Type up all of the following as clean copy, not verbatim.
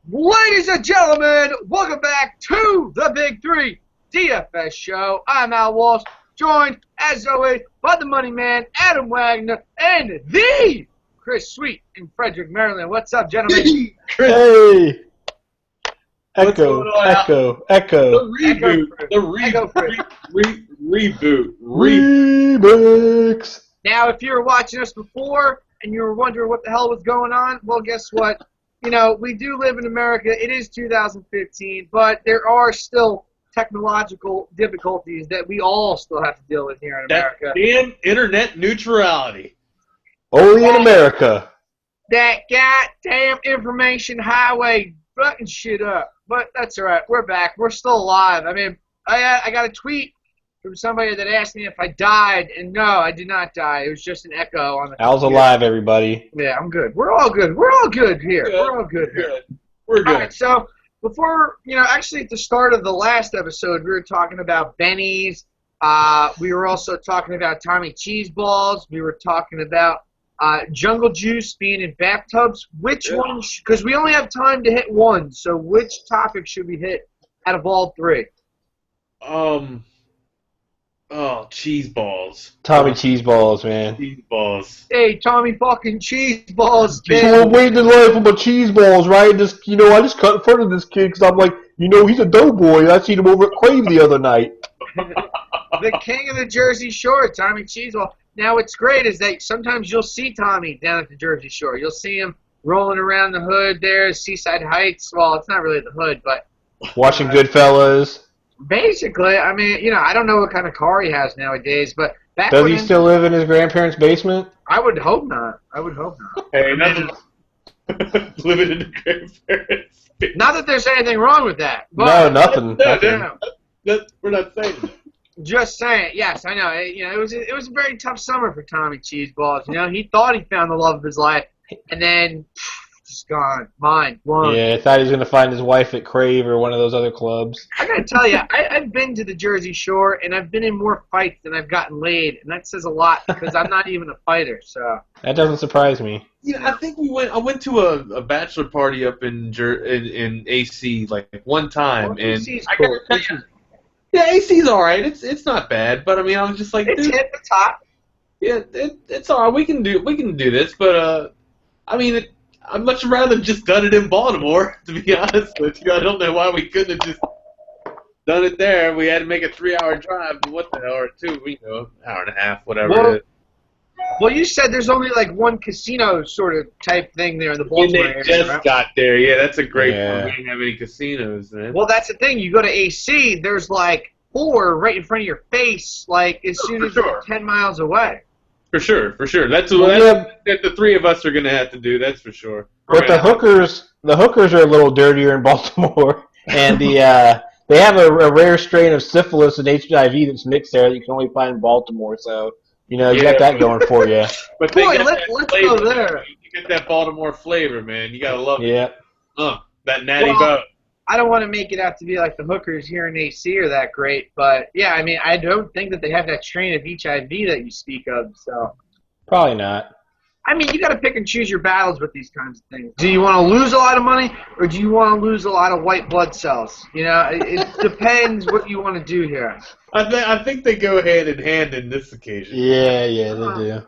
Ladies and gentlemen, welcome back to the Big Three DFS Show. I'm Al Walsh, joined, as always, by the money man, Adam Wagner, and the Chris Sweet in Frederick, Maryland. What's up, gentlemen? Chris. Hey! What's Echo, going on? echo, echo. Reboot. Remix! Now, if you were watching us before and you were wondering what the hell was going on, well, guess what? You know, we do live in America. It is 2015, but there are still technological difficulties that we all still have to deal with here in America. Damn internet neutrality. Only in America. That goddamn information highway button shit up. But that's all right. We're back. We're still alive. I mean, I got a tweet from somebody that asked me if I died, and no, I did not die. It was just an echo on the Al's alive, everybody. Yeah, I'm good. We're all good. We're all good here. We're all good here. We're good. All right, so before, actually at the start of the last episode, we were talking about bennies. We were also talking about Tommy Cheese Balls. We were talking about Jungle Juice being in bathtubs. Which one? Because we only have time to hit one. So which topic should we hit out of all three? Cheese balls. Tommy Cheese Balls, man. Cheese balls. Hey, Tommy fucking Cheese Balls, He's kid. waiting in line for my cheese balls, right? I just cut in front of this kid because I'm like, he's a doughboy. I seen him over at Crave the other night. The king of the Jersey Shore, Tommy Cheese Ball. Now, what's great is that sometimes you'll see Tommy down at the Jersey Shore. You'll see him rolling around the hood there, Seaside Heights. Well, it's not really the hood, but Watching Goodfellas. basically, I mean, I don't know what kind of car he has nowadays, but back Does when he still live in his grandparents' basement? I would hope not. I would hope not. Hey, nothing. Living in the grandparents. Not that there's anything wrong with that. No, But, nothing. We're not saying that. Just saying. Yes, I know. It was a very tough summer for Tommy Cheese Balls. He thought he found the love of his life, and then just gone. Mind blown. Yeah, I thought he was going to find his wife at Crave or one of those other clubs. I gotta tell you, I've been to the Jersey Shore, and I've been in more fights than I've gotten laid, and that says a lot because I'm not even a fighter. So That doesn't surprise me. I think I went to a bachelor party up in AC like one time, Well, and AC's I cool. gotta tell you, yeah, AC's all right. It's not bad, but I mean, I was just like, It's dude, hit the top. yeah, it's all right. We can do this, but I mean, I'd much rather just done it in Baltimore. To be honest with you, I don't know why we couldn't have just done it there. We had to make a 3-hour drive. But what the hell, or 2? Hour and a half, whatever it is. Well, you said there's only like one casino sort of type thing there in the When Baltimore they area. just Right? got there, yeah, that's a great Yeah. one. We didn't have any casinos, man. Well, that's the thing. You go to AC, there's like 4 right in front of your face, like as soon as sure. you're 10 miles away. For sure. That's Well, what that the three of us are gonna have to do. That's for sure. But the hookers are a little dirtier in Baltimore, and they have a rare strain of syphilis and HIV that's mixed there that you can only find in Baltimore. So you got that going for you. But they Boy, got let's that go flavor. there. You get that Baltimore flavor, man. You gotta love it. Yeah. That natty Well, boat. I don't want to make it out to be like the hookers here in AC are that great, but yeah, I mean, I don't think that they have that strain of HIV that you speak of. So, Probably not. I mean, you got to pick and choose your battles with these kinds of things. Do you want to lose a lot of money, or do you want to lose a lot of white blood cells? It depends what you want to do here. I think they go hand in hand in this occasion. Yeah, they do.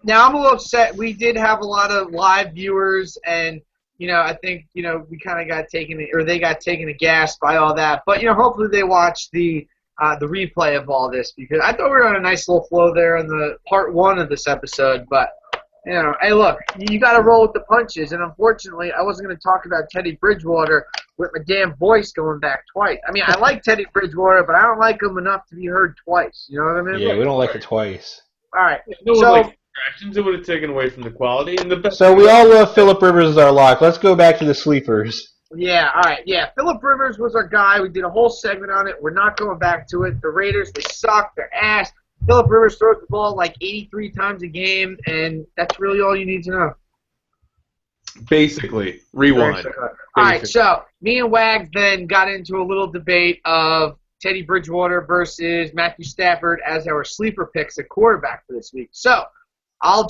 Now, I'm a little upset. We did have a lot of live viewers, and, I think, we kind of got taken, or they got taken aghast by all that. But, hopefully they watched the replay of all this, because I thought we were on a nice little flow there in the part 1 of this episode. But, hey, look, you got to roll with the punches. And unfortunately, I wasn't going to talk about Teddy Bridgewater with my damn voice going back twice. I mean, I like Teddy Bridgewater, but I don't like him enough to be heard twice. You know what I mean? Yeah, we don't like it twice. All right. No one So, likes distractions. It would have taken away from the quality. And the best. So we all love Phillip Rivers as our lock. Let's go back to the sleepers. yeah, all right. Yeah, Phillip Rivers was our guy. We did a whole segment on it. We're not going back to it. The Raiders, they suck. They're ass. Phillip Rivers throws the ball like 83 times a game, and that's really all you need to know. Basically, rewind. All right, so me and Wags then got into a little debate of Teddy Bridgewater versus Matthew Stafford as our sleeper picks at quarterback for this week. So I'll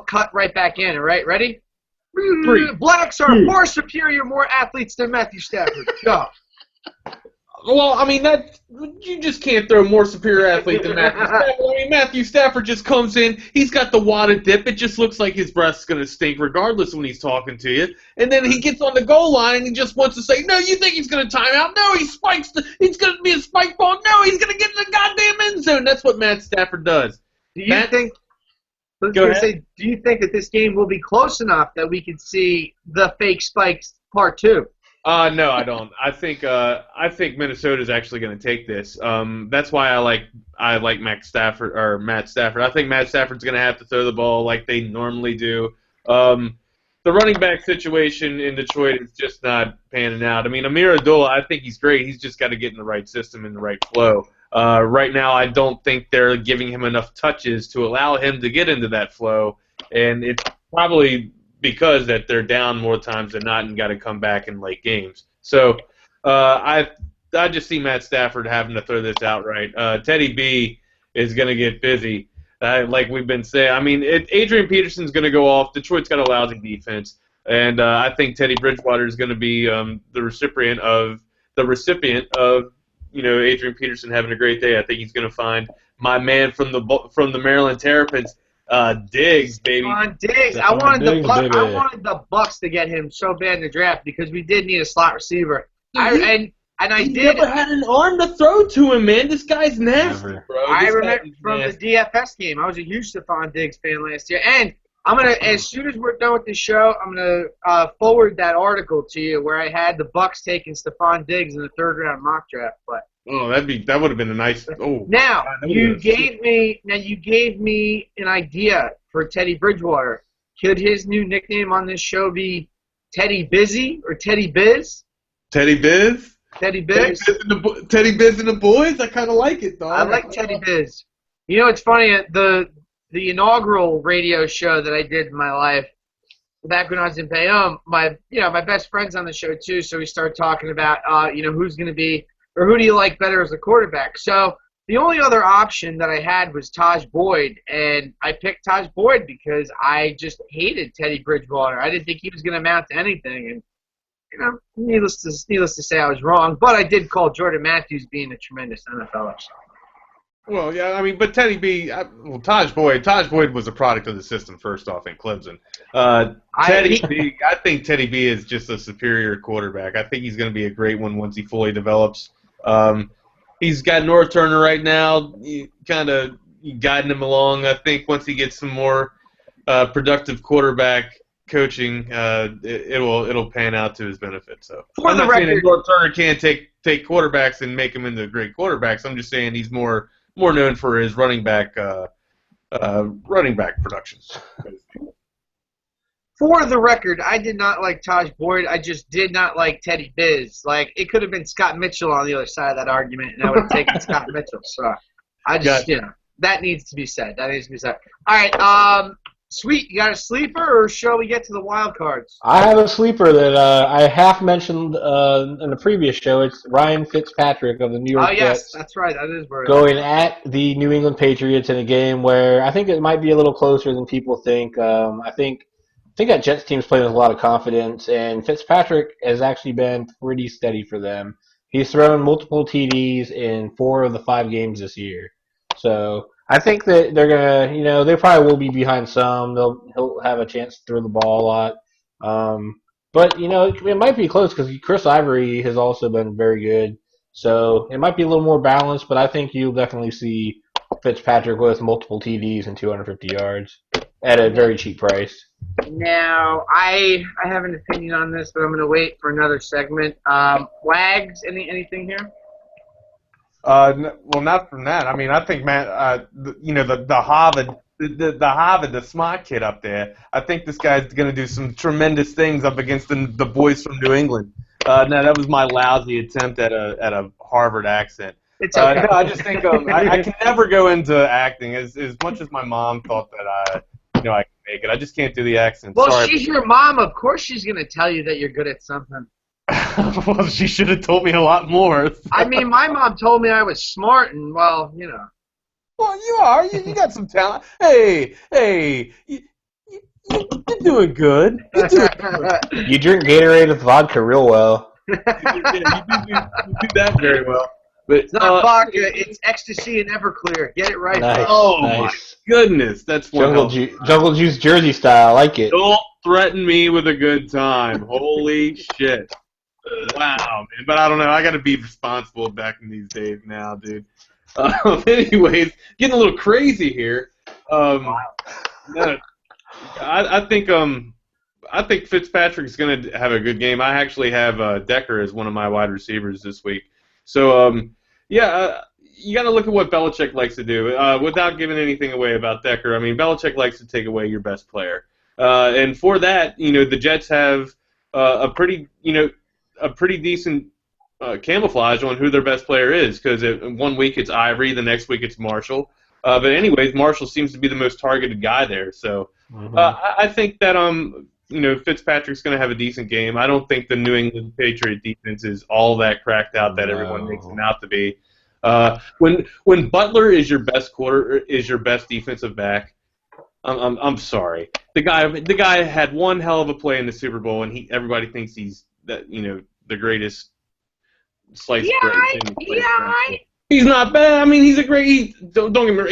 cut right back in. All right, ready? 3. Blacks are more superior, more athletes than Matthew Stafford. Go. Well, I mean, you just can't throw more superior athlete than Matthew Stafford. I mean, Matthew Stafford just comes in, he's got the wada dip, it just looks like his breath's going to stink regardless when he's talking to you. And then he gets on the goal line and he just wants to say, no, you think he's going to time out? No, he's going to be a spike ball. No, he's going to get in the goddamn end zone. That's what Matt Stafford does. Do you think that this game will be close enough that we can see the fake spikes part 2? No, I don't. I think Minnesota's actually going to take this. That's why I like Matt Stafford. I think Matt Stafford's going to have to throw the ball like they normally do. The running back situation in Detroit is just not panning out. I mean, Amir Abdullah, I think he's great. He's just got to get in the right system and the right flow. Right now, I don't think they're giving him enough touches to allow him to get into that flow, and it's probably because that they're down more times than not and got to come back in late games. So I just see Matt Stafford having to throw this outright. Teddy B is going to get busy, like we've been saying. I mean, Adrian Peterson's going to go off. Detroit's got a lousy defense, and I think Teddy Bridgewater is going to be the recipient of Adrian Peterson having a great day. I think he's going to find my man from the Maryland Terrapins. Diggs, baby. On Diggs. I wanted the Bucks to get him so bad in the draft because we did need a slot receiver. I never had an arm to throw to him, man. This guy's nasty, bro. I remember from the DFS game. I was a huge Stephon Diggs fan last year. And I'm going to, as soon as we're done with the show, I'm going to forward that article to you where I had the Bucks taking Stephon Diggs in the 3rd round mock draft. But that would have been a nice. Oh, now you gave me an idea for Teddy Bridgewater. Could his new nickname on this show be Teddy Busy or Teddy Biz? Teddy Biz. Teddy Biz. Teddy Biz and the boys. I kind of like it, dog. I like Teddy Biz. You know, it's funny. The inaugural radio show that I did in my life, back when I was in Bayonne, my best friend's on the show too. So we started talking about who's going to be. Or who do you like better as a quarterback? So the only other option that I had was Taj Boyd, and I picked Taj Boyd because I just hated Teddy Bridgewater. I didn't think he was going to amount to anything, and needless to say, I was wrong. But I did call Jordan Matthews being a tremendous NFL. Well, yeah, I mean, but Taj Boyd was a product of the system first off in Clemson. I think Teddy B is just a superior quarterback. I think he's going to be a great one once he fully develops. He's got North Turner right now, kind of guiding him along. I think once he gets some more productive quarterback coaching, it'll pan out to his benefit. So I'm not saying that North Turner can't take quarterbacks and make them into great quarterbacks. I'm just saying he's more known for his running back productions. For the record, I did not like Taj Boyd. I just did not like Teddy Biz. Like, it could have been Scott Mitchell on the other side of that argument, and I would have taken Scott Mitchell. So, that needs to be said. All right, sweet. You got a sleeper, or shall we get to the wild cards? I have a sleeper that I half mentioned in the previous show. It's Ryan Fitzpatrick of the New York Jets. Oh, yes, that's right. That is where going at the New England Patriots in a game where I think it might be a little closer than people think. I think that Jets team's playing with a lot of confidence, and Fitzpatrick has actually been pretty steady for them. He's thrown multiple TDs in 4 of the 5 games this year. So I think that they're going to, they probably will be behind some. He'll have a chance to throw the ball a lot. But, it might be close because Chris Ivory has also been very good. So it might be a little more balanced, but I think you'll definitely see Fitzpatrick with multiple TDs and 250 yards at a very cheap price. Now, I have an opinion on this, but I'm going to wait for another segment. Wags, anything here? Well, not from that. I mean, I think, Matt, the Harvard, the smart kid up there, I think this guy's going to do some tremendous things up against the boys from New England. Now, that was my lousy attempt at a Harvard accent. It's okay. No, I just think I can never go into acting as much as my mom thought that I can make it. I just can't do the accent. Well, sorry. She's your mom. Of course she's going to tell you that you're good at something. Well, she should have told me a lot more. I mean, my mom told me I was smart, and, well, Well, you are. You got some talent. Hey, you You're doing good. You're doing good. You drink Gatorade with vodka real well. You do that very well. But It's not vodka, it's ecstasy and Everclear. Get it right. Nice. oh nice. my goodness, that's one. Jungle Juice Jersey style. I like it. Don't threaten me with a good time. Holy shit. Wow, man. But I don't know. I got to be responsible back in these days now, dude. Anyways, getting a little crazy here. No, I think Fitzpatrick's going to have a good game. I actually have Decker as one of my wide receivers this week. So, you got to look at what Belichick likes to do. Without giving anything away about Decker, I mean, Belichick likes to take away your best player. And for that, the Jets have a pretty decent camouflage on who their best player is, because one week it's Ivory, the next week it's Marshall. But anyways, Marshall seems to be the most targeted guy there. So I think that Fitzpatrick's going to have a decent game. I don't think the New England Patriot defense is all that cracked out that everyone makes them out to be. When Butler is your best defensive back, I'm sorry. The guy had one hell of a play in the Super Bowl, and everybody thinks he's the greatest sliced bread. He's not bad. I mean, he's a great. Don't get me wrong.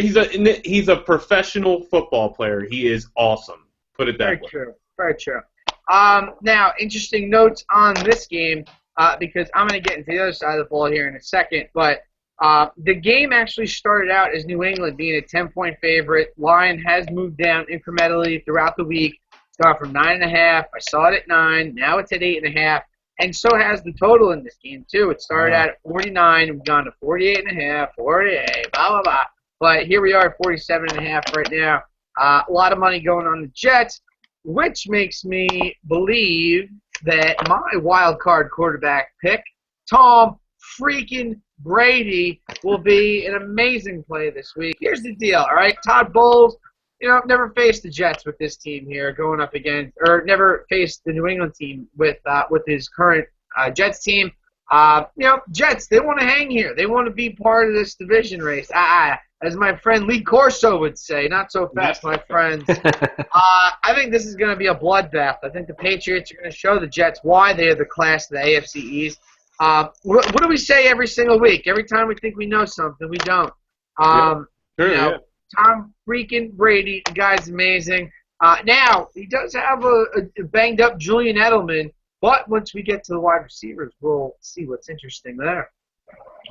He's a professional football player. He is awesome. Put it that way. Very true. Very true. Now, interesting notes on this game, because I'm going to get into the other side of the ball here in a second, but the game actually started out as New England being a 10-point favorite. Line has moved down incrementally throughout the week. It's gone from 9.5. I saw it at 9. Now it's at 8.5. And so has the total in this game, too. It started out at 49. We've gone to 48.5, 48, blah, blah, blah. But here we are at 47.5 right now. A lot of money going on the Jets, which makes me believe that my wild card quarterback pick, Tom freaking Brady, will be an amazing play this week. Here's the deal, all right? Todd Bowles, never faced the Jets with this team here going up against, or never faced the New England team with his current Jets team. Jets, they want to hang here. They want to be part of this division race. As my friend Lee Corso would say, not so fast, my friends. I think this is going to be a bloodbath. I think the Patriots are going to show the Jets why they are the class of the AFC East. What do we say every single week? Every time we think we know something, we don't. Tom freaking Brady, the guy's amazing. Now, he does have a banged-up Julian Edelman, but once we get to the wide receivers, we'll see what's interesting there.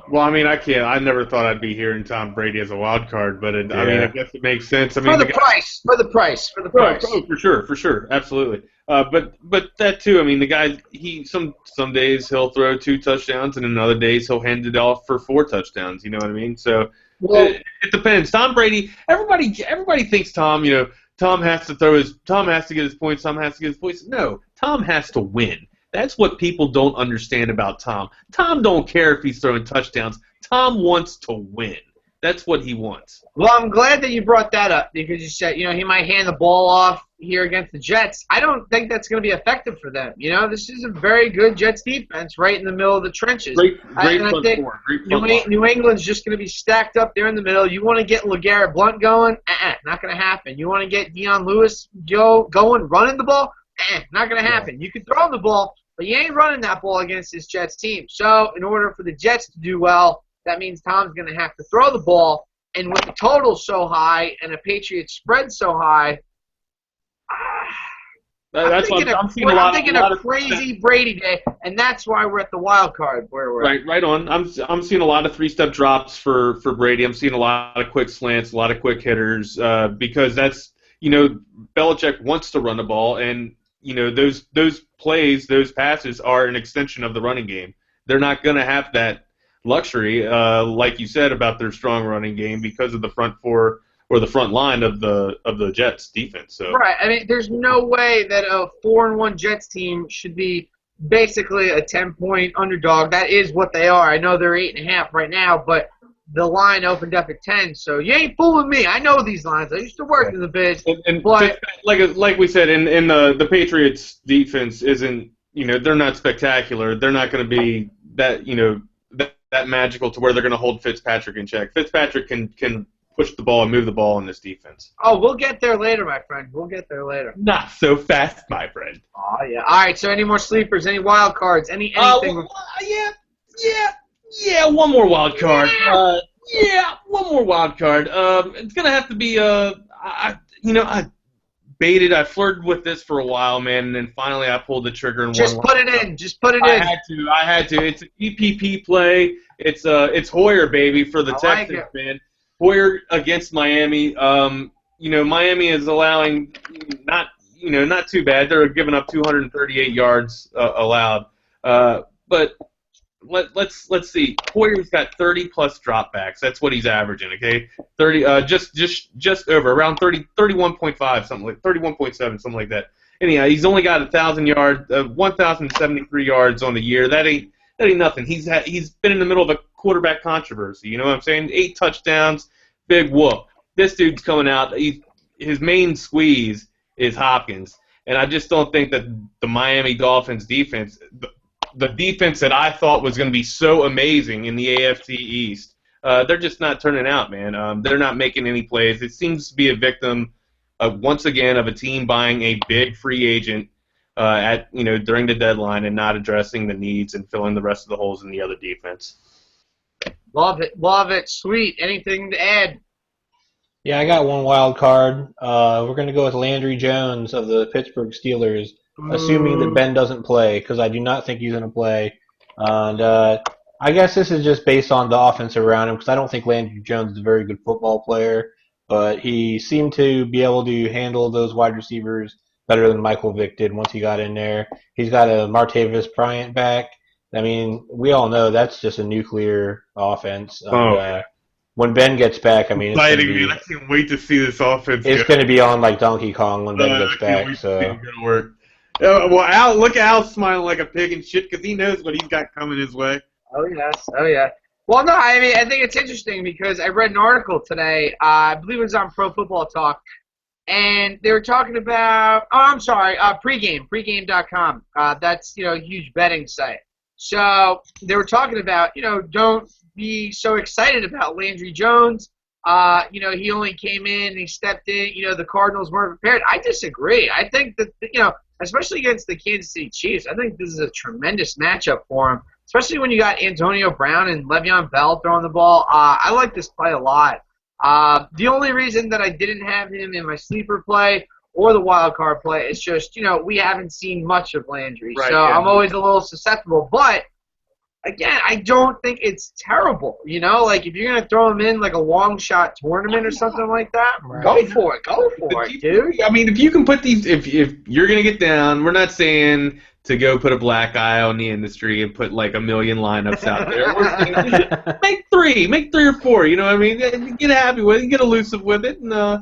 Well, I mean, I never thought I'd be hearing Tom Brady as a wild card, but I mean, I guess it makes sense. I mean, for the price. Oh, for sure, absolutely. But that too. I mean, the guy, some days he'll throw 2 touchdowns, and in other days he'll hand it off for 4 touchdowns. You know what I mean? So it depends. Tom Brady. Everybody thinks Tom. Tom has to get his points. Tom has to get his points. No, Tom has to win. That's what people don't understand about Tom. Tom don't care if he's throwing touchdowns. Tom wants to win. That's what he wants. Well, I'm glad that you brought that up, because you said, he might hand the ball off here against the Jets. I don't think that's going to be effective for them. This is a very good Jets defense right in the middle of the trenches. Great I think New England's just going to be stacked up there in the middle. You want to get LeGarrette Blount going? Not going to happen. You want to get Dion Lewis going, running the ball? Not going to happen. You can throw the ball, but you ain't running that ball against this Jets team. So in order for the Jets to do well, that means Tom's going to have to throw the ball. And with the total so high and a Patriots spread so high, I'm thinking a crazy Brady day, and that's why we're at the wild card where we're at. Right on. I'm seeing a lot of 3-step drops for Brady. I'm seeing a lot of quick slants, a lot of quick hitters, because that's Belichick wants to run the ball, and those plays, those passes are an extension of the running game. They're not going to have that luxury, like you said, about their strong running game because of the front four or the front line of the Jets defense. So right. I mean, there's no way that a 4-1 Jets team should be basically a 10-point underdog. That is what they are. I know they're 8.5 right now, but the line opened up at 10. So you ain't fooling me. I know these lines. I used to work in the biz. But like we said, in the Patriots defense isn't, they're not spectacular. They're not going to be that, that magical to where they're going to hold Fitzpatrick in check. Fitzpatrick can push the ball and move the ball in this defense. Oh, we'll get there later, my friend. We'll get there later. Not so fast, my friend. Oh, yeah. All right, so any more sleepers, any wild cards, anything? Yeah, one more wild card. One more wild card. It's going to have to be, I baited, I flirted with this for a while, man, and then finally I pulled the trigger and Just put it in. Just put it in. I had to. It's an EPP play. It's Hoyer, baby, for the Texans, man. Hoyer against Miami. Miami is allowing not too bad. They're giving up 238 yards allowed. But let's see. Hoyer's got 30 plus dropbacks. That's what he's averaging. Okay, 30. Just over around 31.5, something like 31.7, something like that. Anyhow, he's only got 1,073 yards on the year. That ain't nothing. He's been in the middle of a quarterback controversy. You know what I'm saying? 8 touchdowns, big whoop. This dude's coming out. His main squeeze is Hopkins, and I just don't think that the Miami Dolphins defense, the defense that I thought was going to be so amazing in the AFC East, they're just not turning out, man. They're not making any plays. It seems to be a victim once again of a team buying a big free agent during the deadline and not addressing the needs and filling the rest of the holes in the other defense. Love it, sweet. Anything to add? Yeah, I got one wild card. We're going to go with Landry Jones of the Pittsburgh Steelers, assuming that Ben doesn't play, because I do not think he's going to play. And I guess this is just based on the offense around him, because I don't think Landry Jones is a very good football player, but he seemed to be able to handle those wide receivers better than Michael Vick did once he got in there. He's got a Martavis Bryant back. I mean, we all know that's just a nuclear offense. When Ben gets back, I mean, it's exciting, man. I can't wait to see this offense. It's going to be on like Donkey Kong when Ben gets back. So it's going to work. Well, look at Al smiling like a pig and shit because he knows what he's got coming his way. Oh yeah. Well, no, I mean, I think it's interesting because I read an article today. I believe it was on Pro Football Talk, and they were talking about. Oh, I'm sorry, pregame.com. That's a huge betting site. So they were talking about don't be so excited about Landry Jones. He only came in and he stepped in. The Cardinals weren't prepared. I disagree. I think that, especially against the Kansas City Chiefs, I think this is a tremendous matchup for him, especially when you got Antonio Brown and Le'Veon Bell throwing the ball. I like this play a lot. The only reason that I didn't have him in my sleeper play or the wild card play is just, we haven't seen much of Landry. Right, so yeah. I'm always a little susceptible. But again, I don't think it's terrible. Like if you're gonna throw him in like a long shot tournament or something like that, Right. go for it, dude. I mean, if you can put these, if you're gonna get down, we're not saying to go put a black eye on the industry and put like a million lineups out there. We're saying make three or four. You know what I mean? Get happy with it, get elusive with it, and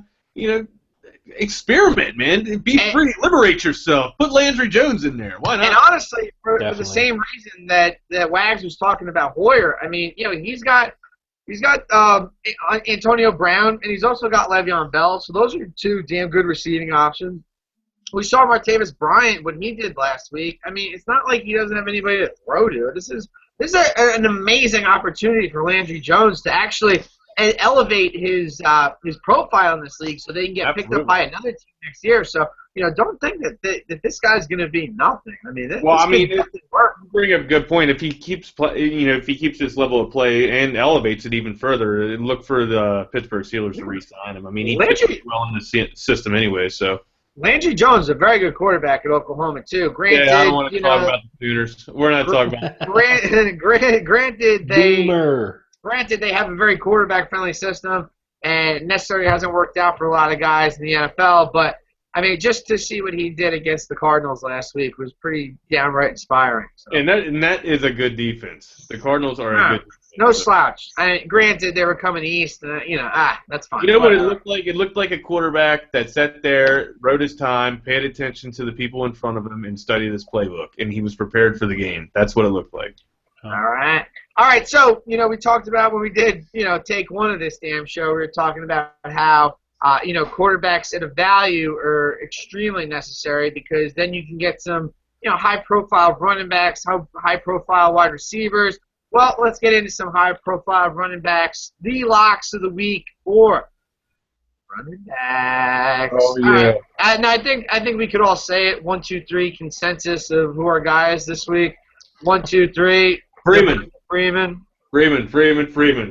experiment, man. Be free, liberate yourself. Put Landry Jones in there. Why not? And honestly, for the same reason that Wags was talking about Hoyer, I mean, he's got Antonio Brown, and he's also got Le'Veon Bell. So those are two damn good receiving options. We saw Martavis Bryant, what he did last week. I mean, it's not like he doesn't have anybody to throw to. This is an amazing opportunity for Landry Jones to actually elevate his profile in this league so they can get picked up by another team next year. So, don't think that this guy's going to be nothing. I mean, bring up a good point. If he keeps this level of play and elevates it even further, look for the Pittsburgh Steelers to re-sign him. I mean, he fits well in the system anyway. So Landry Jones is a very good quarterback at Oklahoma too. Granted, I don't want to talk about the Sooners. We're not talking about. Granted, they have a very quarterback-friendly system, and necessarily hasn't worked out for a lot of guys in the NFL. But, I mean, just to see what he did against the Cardinals last week was pretty downright inspiring. So. And that is a good defense. The Cardinals are a good defense. No slouch. Granted, they were coming east, and, that's fine. You know what it looked like? It looked like a quarterback that sat there, wrote his time, paid attention to the people in front of him, and studied his playbook, and he was prepared for the game. That's what it looked like. All right, so, we talked about when we did, take one of this damn show, we were talking about how, quarterbacks at a value are extremely necessary because then you can get some, high-profile running backs, high-profile wide receivers. Well, let's get into some high-profile running backs. The locks of the week for running backs. Oh, yeah. All right. And I think we could all say it. 1, 2, 3 consensus of who our guy is this week. 1, 2, 3. Freeman. Freeman.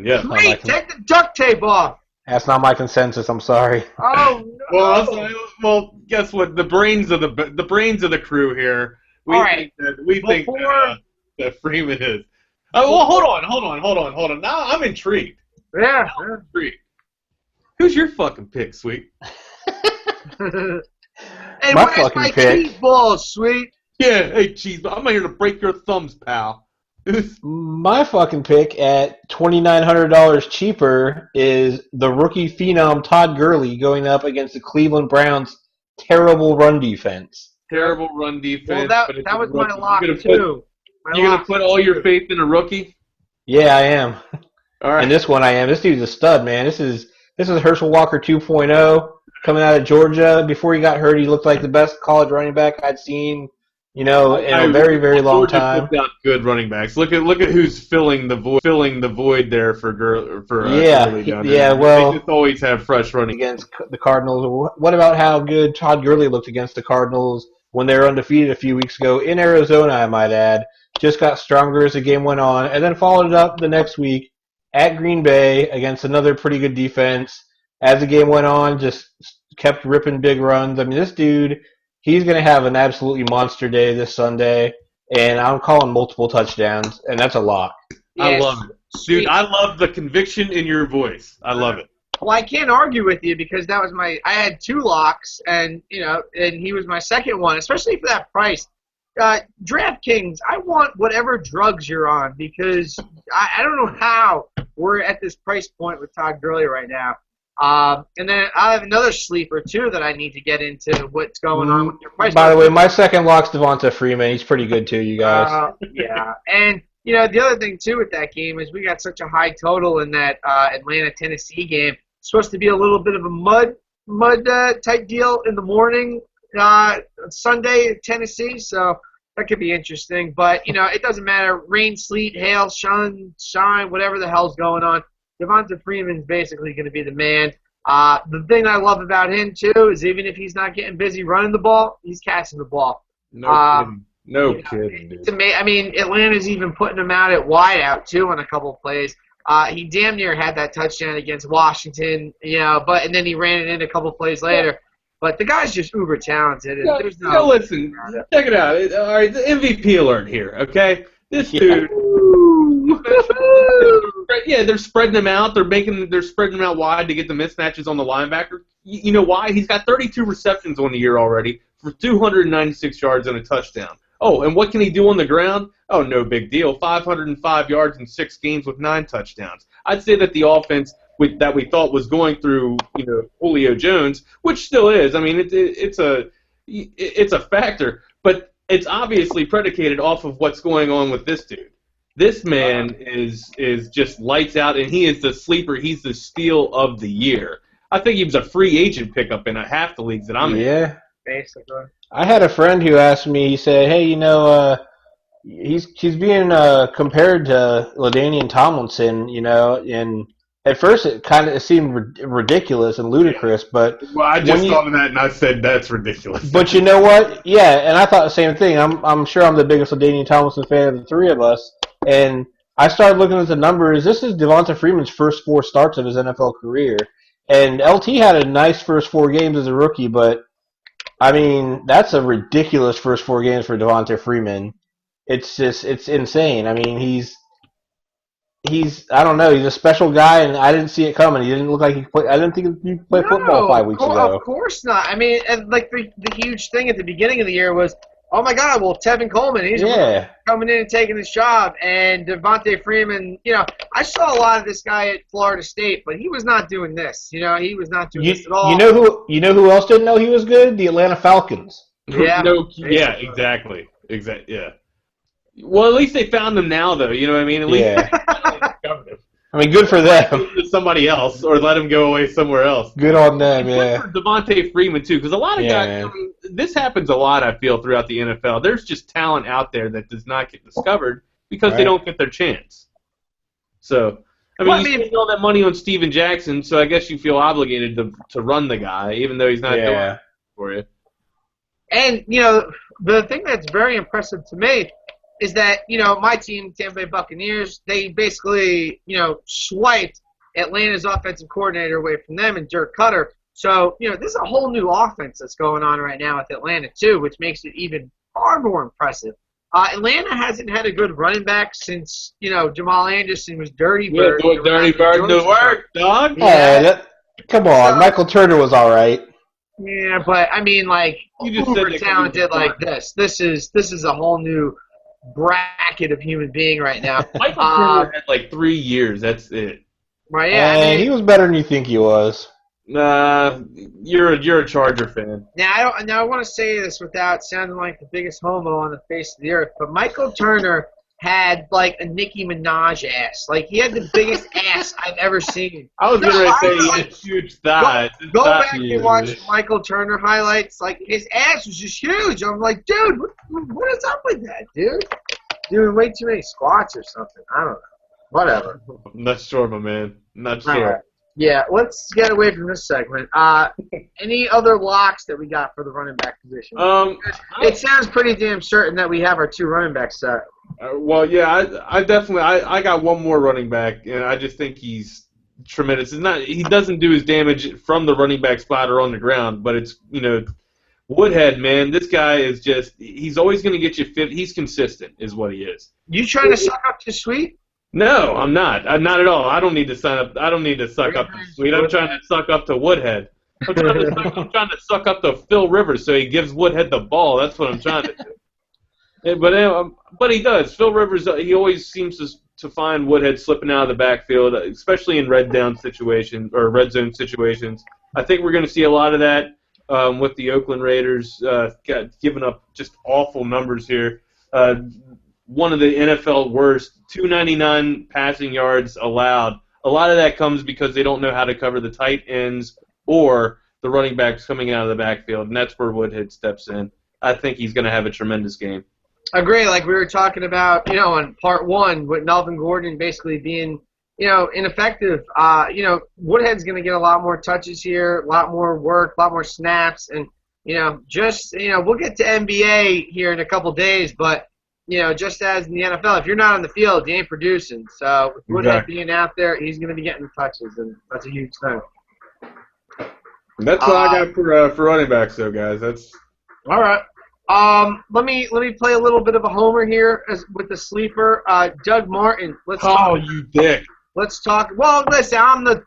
Yeah. Wait, take the duct tape off. That's not my consensus. I'm sorry. Oh no. Well, guess what? The brains of the crew here. We think that Freeman is. Oh, well, hold on. Now I'm intrigued. Yeah. Who's your fucking pick, Sweet? Hey, My where's fucking my pick. cheese balls, Sweet? Yeah, hey, cheese. I'm here to break your thumbs, pal. My fucking pick at $2,900 cheaper is the rookie phenom Todd Gurley going up against the Cleveland Browns' terrible run defense. Terrible run defense. Well, but it's that a was my rookie. lock, You're too. gonna put all your faith in a rookie? Yeah, I am. All right. And this one I am. This dude's a stud, man. This is Herschel Walker 2.0 coming out of Georgia. Before he got hurt, he looked like the best college running back I'd seen, in a very, very long Georgia time. puts out good running backs. Look at who's filling the void there for Yeah, Gurley down yeah, there. well- They just always have fresh running. Against the Cardinals. What about how good Todd Gurley looked against the Cardinals when they were undefeated a few weeks ago in Arizona, I might add. Just got stronger as the game went on, and then followed it up the next week at Green Bay against another pretty good defense. As the game went on, just kept ripping big runs. I mean, this dude, he's going to have an absolutely monster day this Sunday, and I'm calling multiple touchdowns, and that's a lock. I love it. Sweet. Dude, I love the conviction in your voice. I love it. Well, I can't argue with you because that was I had 2 locks, and he was my second one, especially for that price. DraftKings, I want whatever drugs you're on because I don't know how we're at this price point with Todd Gurley right now. And then I have another sleeper, too, that I need to get into what's going on with your price. By the way, my second lock's Devonta Freeman. He's pretty good, too, you guys. Yeah. And, the other thing, too, with that game is we got such a high total in that Atlanta-Tennessee game. It's supposed to be a little bit of a mud type deal in the morning, Sunday, Tennessee, so that could be interesting. But, it doesn't matter. Rain, sleet, hail, shine, whatever the hell's going on. Devonta Freeman's basically going to be the man. The thing I love about him, too, is even if he's not getting busy running the ball, he's catching the ball. No kidding, dude. I mean, Atlanta's even putting him out at wide out, too, on a couple of plays. He damn near had that touchdown against Washington, and then he ran it in a couple of plays later. But the guy's just uber talented. Listen, check it out. All right, the MVP alert here, okay? This dude. Yeah, they're spreading him out. They're spreading him out wide to get the mismatches on the linebacker. You know why? He's got 32 receptions on the year already for 296 yards and a touchdown. Oh, and what can he do on the ground? Oh, no big deal. 505 yards in 6 games with 9 touchdowns. I'd say that the offense that we thought was going through, Julio Jones, which still is. I mean, it's a factor, but it's obviously predicated off of what's going on with this dude. This man is just lights out, and he is the sleeper. He's the steal of the year. I think he was a free agent pickup in half the leagues that I'm in. Yeah. Basically. I had a friend who asked me, he said, hey, he's being compared to LaDainian Tomlinson, and at first it seemed ridiculous and ludicrous, but... Well, I just thought of that, and I said that's ridiculous. But you know what? Yeah, and I thought the same thing. I'm sure I'm the biggest LaDainian Tomlinson fan of the three of us, and I started looking at the numbers. This is Devonta Freeman's first 4 starts of his NFL career, and LT had a nice first 4 games as a rookie, but, I mean, that's a ridiculous first 4 games for Devonta Freeman. It's insane. I mean, he's I don't know, he's a special guy, and I didn't see it coming. He didn't look like I didn't think he played football 5 weeks ago. Of course not. I mean, and like the huge thing at the beginning of the year was, oh my God, well, Tevin Coleman, he's coming in and taking his job, and Devonta Freeman, I saw a lot of this guy at Florida State, but he was not doing this. He was not doing this at all. You know who else didn't know he was good? The Atlanta Falcons. Yeah. Exactly. Yeah. Well, at least they found him now, though. You know what I mean? At least discovered him. I mean, good for them. Somebody else, or let him go away somewhere else. Good on them, yeah. Good for Devonta Freeman, too, because a lot of guys, this happens a lot, I feel, throughout the NFL. There's just talent out there that does not get discovered because they don't get their chance. So, I Well, mean, you spend all that money on Steven Jackson, so I guess you feel obligated to run the guy, even though he's not doing it for you. And, the thing that's very impressive to me is that, my team, Tampa Bay Buccaneers, they basically, swiped Atlanta's offensive coordinator away from them and Dirk Cutter. So, this is a whole new offense that's going on right now with Atlanta, too, which makes it even far more impressive. Atlanta hasn't had a good running back since, Jamal Anderson was Dirty Bird. Yeah, Dirty Bird to work, dog. Yeah, come on. Michael Turner was all right. Yeah, but, I mean, like, uber talented like this. This is a whole new bracket of human being right now. Michael Turner had, like, 3 years. That's it. Right, yeah. He was better than you think he was. You're a Charger fan. Now I want to say this without sounding like the biggest homo on the face of the earth, but Michael Turner had like a Nicki Minaj ass. Like he had the biggest ass I've ever seen. I was gonna say he had huge thighs. Go back and watch Michael Turner highlights. Like his ass was just huge. I'm like, dude, what is up with that, dude? Doing way too many squats or something. I don't know. Whatever. I'm not sure, my man. Not sure. Right. Yeah, let's get away from this segment. Any other locks that we got for the running back position? It sounds pretty damn certain that we have our 2 running backs set. Well, yeah, I definitely I got one more running back, and I just think he's tremendous. He doesn't do his damage from the running back spot or on the ground, but it's Woodhead, man. This guy is he's always going to get you 50. He's consistent, is what he is. You trying to suck up to Sweet? No, I'm not. I'm not at all. I don't need to sign up. I don't need to suck up to Sweet. I'm trying to suck up to Woodhead. I'm trying to suck up to Phil Rivers so he gives Woodhead the ball. That's what I'm trying to do. But he does. Phil Rivers, he always seems to find Woodhead slipping out of the backfield, especially in red zone situations. I think we're going to see a lot of that with the Oakland Raiders giving up just awful numbers here. One of the NFL worst, 299 passing yards allowed. A lot of that comes because they don't know how to cover the tight ends or the running backs coming out of the backfield, and that's where Woodhead steps in. I think he's going to have a tremendous game. Agree. Like we were talking about, in part 1 with Melvin Gordon basically being, ineffective. Woodhead's going to get a lot more touches here, a lot more work, a lot more snaps, and, we'll get to NBA here in a couple days, but just as in the NFL, if you're not on the field, you ain't producing. So with Woodhead being out there, he's going to be getting touches, and that's a huge thing. That's all I got for running backs, though, guys. That's all right. Let me play a little bit of a homer here with the sleeper, Doug Martin. You dick. Let's talk. Well, listen, I'm the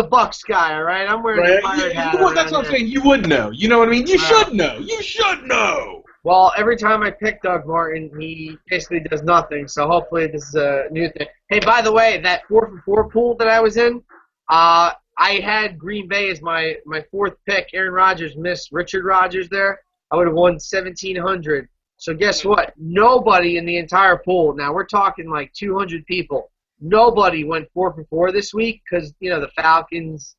Bucks guy, all right? I'm wearing the pirate hat. That's what I'm saying. You would know. You know what I mean? You should know. You should know. Well, every time I pick Doug Martin, he basically does nothing, so hopefully this is a new thing. Hey, by the way, that 4-for-4 pool that I was in, I had Green Bay as my 4th pick. Aaron Rodgers missed Richard Rodgers there. I would have won $1,700. So guess what? Nobody in the entire pool, now we're talking like 200 people, nobody went 4-for-4 this week because, the Falcons,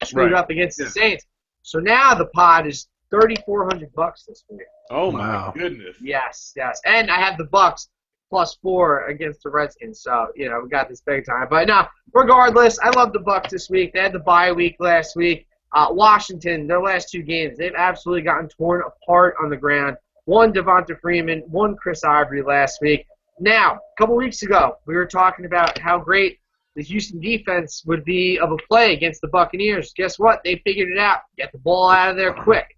screwed up against the Saints. So now the pot is $3,400 this week. Oh my goodness! Yes, and I have the Bucks +4 against the Redskins, so we got this big time. But no, regardless, I love the Bucks this week. They had the bye week last week. Washington, their last 2 games, they've absolutely gotten torn apart on the ground. One Devonta Freeman, one Chris Ivory last week. Now, a couple weeks ago, we were talking about how great the Houston defense would be of a play against the Buccaneers. Guess what? They figured it out. Get the ball out of there quick.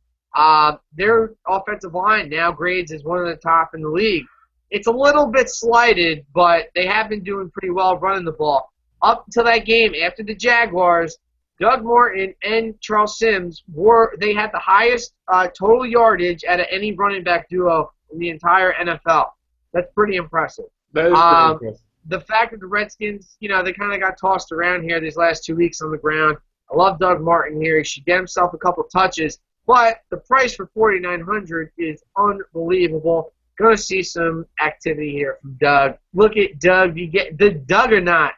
Their offensive line now grades as one of the top in the league. It's a little bit slighted, but they have been doing pretty well running the ball. Up until that game, after the Jaguars, Doug Martin and Charles Sims they had the highest total yardage out of any running back duo in the entire NFL. That's pretty impressive. That is pretty impressive. The fact that the Redskins, they kind of got tossed around here these last 2 weeks on the ground. I love Doug Martin here. He should get himself a couple touches. But the price for $4,900 is unbelievable. Going to see some activity here from Doug. Look at Doug. You get the Doug or not?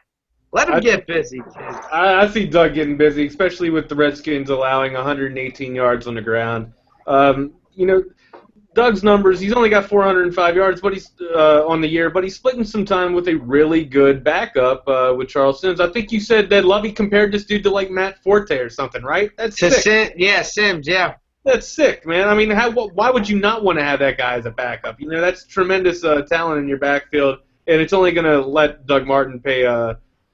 Let him get busy, kid. I see Doug getting busy, especially with the Redskins allowing 118 yards on the ground. Doug's numbers, he's only got 405 yards, but he's on the year, but he's splitting some time with a really good backup with Charles Sims. I think you said that Lovey compared this dude to like Matt Forte or something, right? That's sick. Sims, yeah. That's sick, man. I mean, why would you not want to have that guy as a backup? You know, that's tremendous talent in your backfield, and it's only going to let Doug Martin pay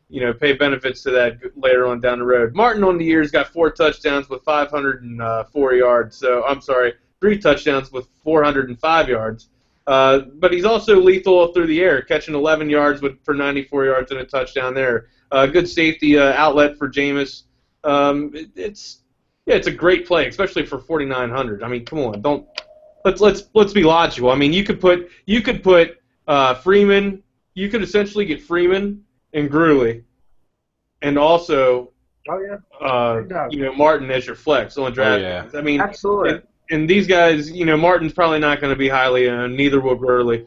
benefits to that later on down the road. Martin on the year has got 4 touchdowns with 504 yards. So I'm sorry. 3 touchdowns with 405 yards. But he's also lethal through the air, catching 11 yards for 94 yards and a touchdown there. Good safety outlet for Jameis. It's a great play, especially for 4,900. I mean, come on, let's be logical. I mean, you could put Freeman. You could essentially get Freeman and Grewley, and also Martin as your flex on DraftKings. Yeah. I mean, absolutely. And these guys, Martin's probably not going to be highly, neither will Grewley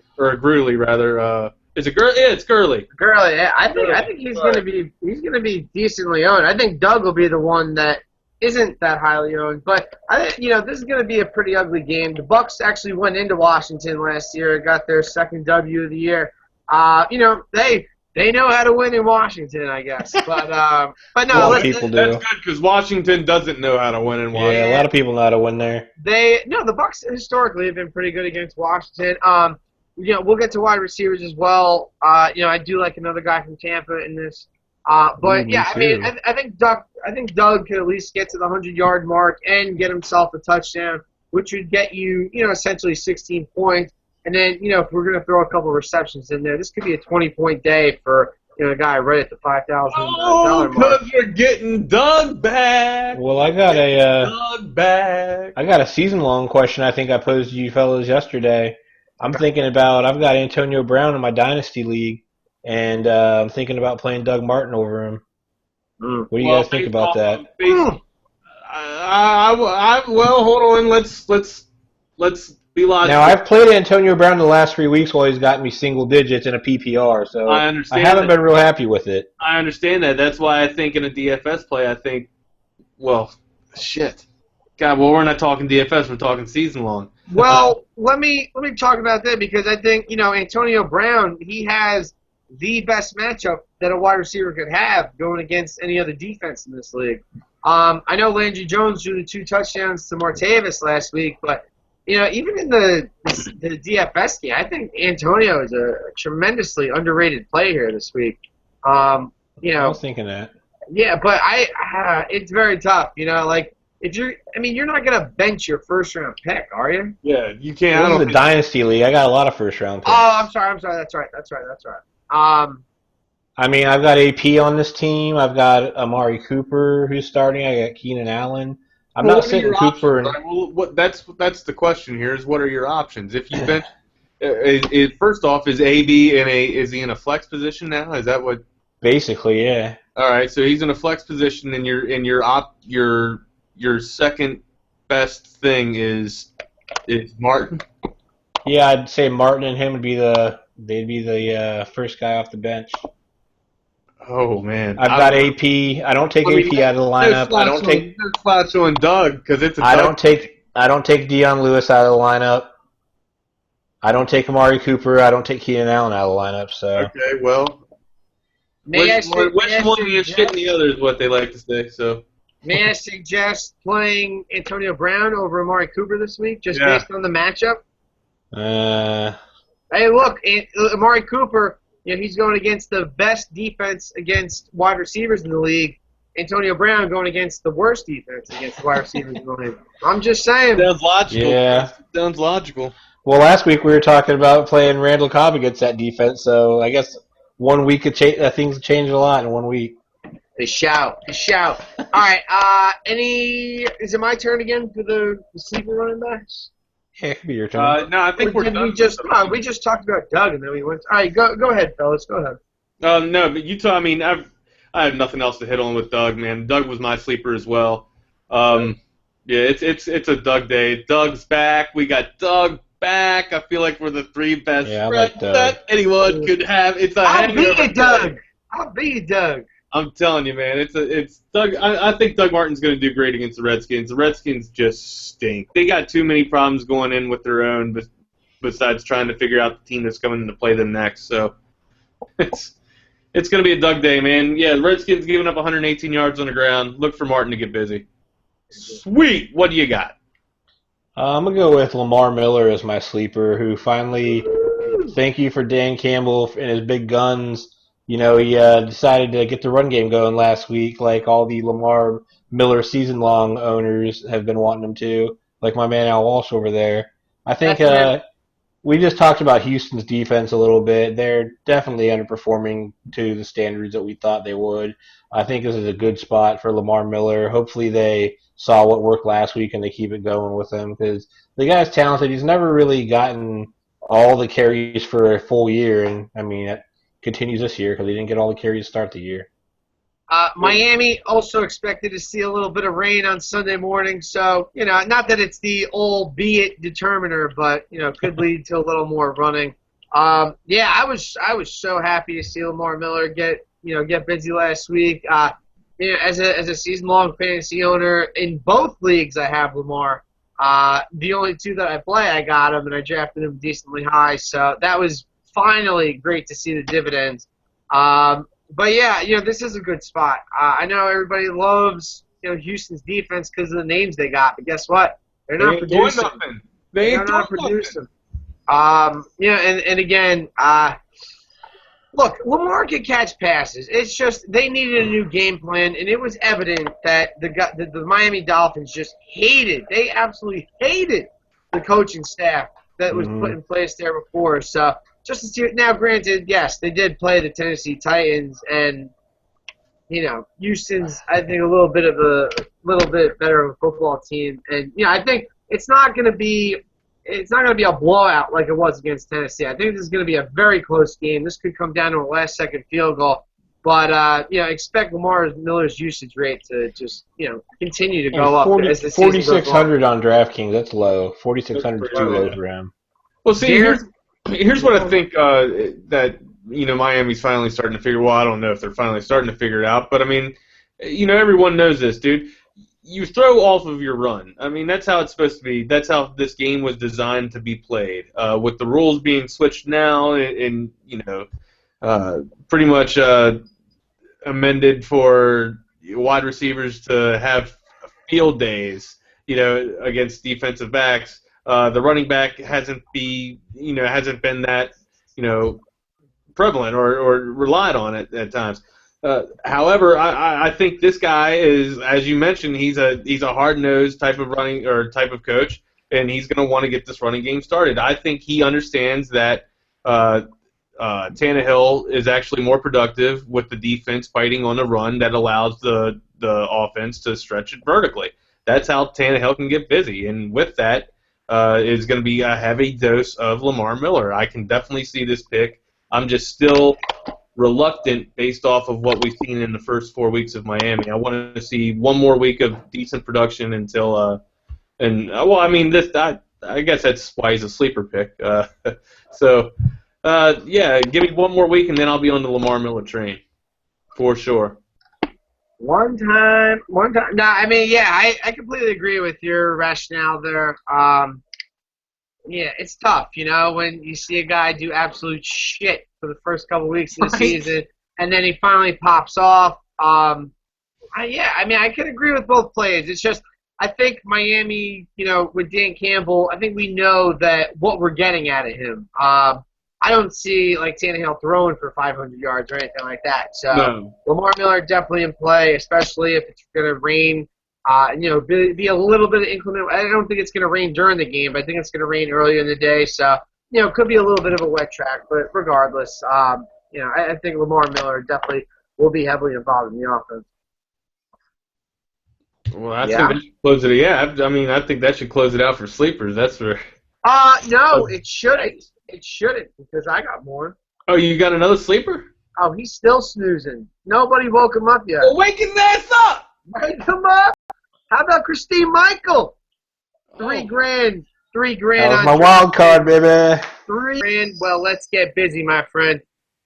rather. Is it Gurley? Yeah, it's Gurley. Gurley, yeah. I think he's going to be decently owned. I think Doug will be the one that isn't that highly owned. But I think this is going to be a pretty ugly game. The Bucs actually went into Washington last year, got their second W of the year. They know how to win in Washington, I guess. But no, a lot of people do. That's good because Washington doesn't know how to win in Washington. Yeah, a lot of people know how to win there. The Bucs historically have been pretty good against Washington. We'll get to wide receivers as well. I do like another guy from Tampa in this. But yeah, I mean, I think Doug could at least get to the 100-yard mark and get himself a touchdown, which would get you, essentially 16 points. And then, if we're going to throw a couple of receptions in there, this could be a 20-point day for, a guy right at the $5,000 mark. Because we're getting Doug back. Well, I got Doug back. I got a season-long question I think I posed to you fellas yesterday. I'm thinking about, I've got Antonio Brown in my Dynasty League, and I'm thinking about playing Doug Martin over him. What do you guys think about that? Well, hold on. Let's be logical. Now, I've played Antonio Brown the last 3 weeks while he's gotten me single digits in a PPR, so I understand. I haven't been real happy with it. I understand that. That's why I think in a DFS play, shit. God, well, we're not talking DFS. We're talking season long. Well, let me talk about that because I think, Antonio Brown, he has the best matchup that a wide receiver could have going against any other defense in this league. I know Landry Jones drew the 2 touchdowns to Martavis last week, but even in the DFS game, I think Antonio is a tremendously underrated play here this week. I was thinking that. Yeah, but it's very tough. If you're not gonna bench your first-round pick, are you? Yeah, you can't. This is the Dynasty League. I got a lot of first-round picks. Oh, I'm sorry. That's right. I mean, I've got AP on this team. I've got Amari Cooper who's starting. I got Keenan Allen. I'm not sitting Cooper. That's the question here. Is what are your options? If you bench, first off, is AB is he in a flex position now? Is that what? Basically, yeah. All right, so he's in a flex position, and your second best thing is Martin. Yeah, I'd say Martin and him would be the first guy off the bench. Oh man, I've got AP. I don't take AP out of the lineup. I don't take Flatcho and Doug because it's. I don't take Deion Lewis out of the lineup. I don't take Amari Cooper. I don't take Keenan Allen out of the lineup. So okay, well, which one is shit in the other is what they like to say. So may I suggest playing Antonio Brown over Amari Cooper this week, just based on the matchup? Hey, look, Amari Cooper. He's going against the best defense against wide receivers in the league. Antonio Brown going against the worst defense against wide receivers in the league. I'm just saying. Sounds logical. Yeah. Sounds logical. Well, last week we were talking about playing Randall Cobb against that defense, so I guess 1 week things changed a lot in 1 week. They shout. All right. Is it my turn again for the sleeper running backs? Yeah, it could be your turn. No, I think we're done. We just talked about Doug, and then we went. All right, go ahead, fellas. Go ahead. No, but I have nothing else to hit on with Doug, man. Doug was my sleeper as well. Yeah, it's a Doug day. Doug's back. We got Doug back. I feel like we're the 3 best friends that anyone could have. It's a I'll be you, Doug. I'm telling you, man. It's Doug. I think Doug Martin's going to do great against the Redskins. The Redskins just stink. They got too many problems going in with their own, besides trying to figure out the team that's coming to play them next. So it's going to be a Doug day, man. Yeah, the Redskins giving up 118 yards on the ground. Look for Martin to get busy. Sweet. What do you got? I'm going to go with Lamar Miller as my sleeper, who finally, thank you for Dan Campbell and his big guns. He decided to get the run game going last week, like all the Lamar Miller season-long owners have been wanting him to, like my man Al Walsh over there. I think we just talked about Houston's defense a little bit. They're definitely underperforming to the standards that we thought they would. I think this is a good spot for Lamar Miller. Hopefully they saw what worked last week and they keep it going with him because the guy's talented. He's never really gotten all the carries for a full year, and it continues this year because he didn't get all the carries to start the year. Miami also expected to see a little bit of rain on Sunday morning, so not that it's the albeit determiner, but could lead to a little more running. I was so happy to see Lamar Miller get busy last week. As a season-long fantasy owner in both leagues, I have Lamar. The only two that I play, I got him, and I drafted him decently high, so that was finally great to see the dividends. But yeah, this is a good spot. I know everybody loves Houston's defense because of the names they got, but guess what? They're not producing. They're not producing. And again, look, Lamar can catch passes. It's just they needed a new game plan, and it was evident that the Miami Dolphins just hated. They absolutely hated the coaching staff that was put in place there before. So just to see it now, granted, yes, they did play the Tennessee Titans, and Houston's I think a little bit better of a football team, and I think it's not going to be a blowout like it was against Tennessee. I think this is going to be a very close game. This could come down to a last-second field goal, but expect Lamar Miller's usage rate to just continue to go up as the season goes 4,600 on DraftKings. That's low. 4,600 is too low for him. Well, see, here's what I think that Miami's finally starting to figure. Well, I don't know if they're finally starting to figure it out, but everyone knows this, dude. You throw off of your run. That's how it's supposed to be. That's how this game was designed to be played. With the rules being switched now, and pretty much amended for wide receivers to have field days, against defensive backs. The running back hasn't been that prevalent or relied on it at times. However, I think this guy is, as you mentioned, he's a hard-nosed type of running or type of coach, and he's going to want to get this running game started. I think he understands that Tannehill is actually more productive with the defense fighting on the run that allows the offense to stretch it vertically. That's how Tannehill can get busy, and with that is going to be a heavy dose of Lamar Miller. I can definitely see this pick. I'm just still reluctant based off of what we've seen in the first 4 weeks of Miami. I want to see one more week of decent production until I guess that's why he's a sleeper pick. Give me one more week and then I'll be on the Lamar Miller train for sure. One time. No, I completely agree with your rationale there. It's tough, when you see a guy do absolute shit for the first couple weeks of the season, and then he finally pops off. I can agree with both plays. It's just I think Miami, with Dan Campbell, I think we know that what we're getting out of him. I don't see Tannehill throwing for 500 yards or anything like that. So no. Lamar Miller definitely in play, especially if it's going to rain. Be a little bit of inclement. I don't think it's going to rain during the game, but I think it's going to rain earlier in the day. So, it could be a little bit of a wet track. But regardless, I think Lamar Miller definitely will be heavily involved in the offense. Well, I think that should close it. Yeah, I think that should close it out for sleepers. That's for. No, it shouldn't. It shouldn't because I got more. Oh, you got another sleeper? Oh, he's still snoozing. Nobody woke him up yet. Well, wake his ass up! Wake him up! How about Christine Michael? $3,000. $3,000 that was on my wild card, baby. $3,000. Well, let's get busy, my friend.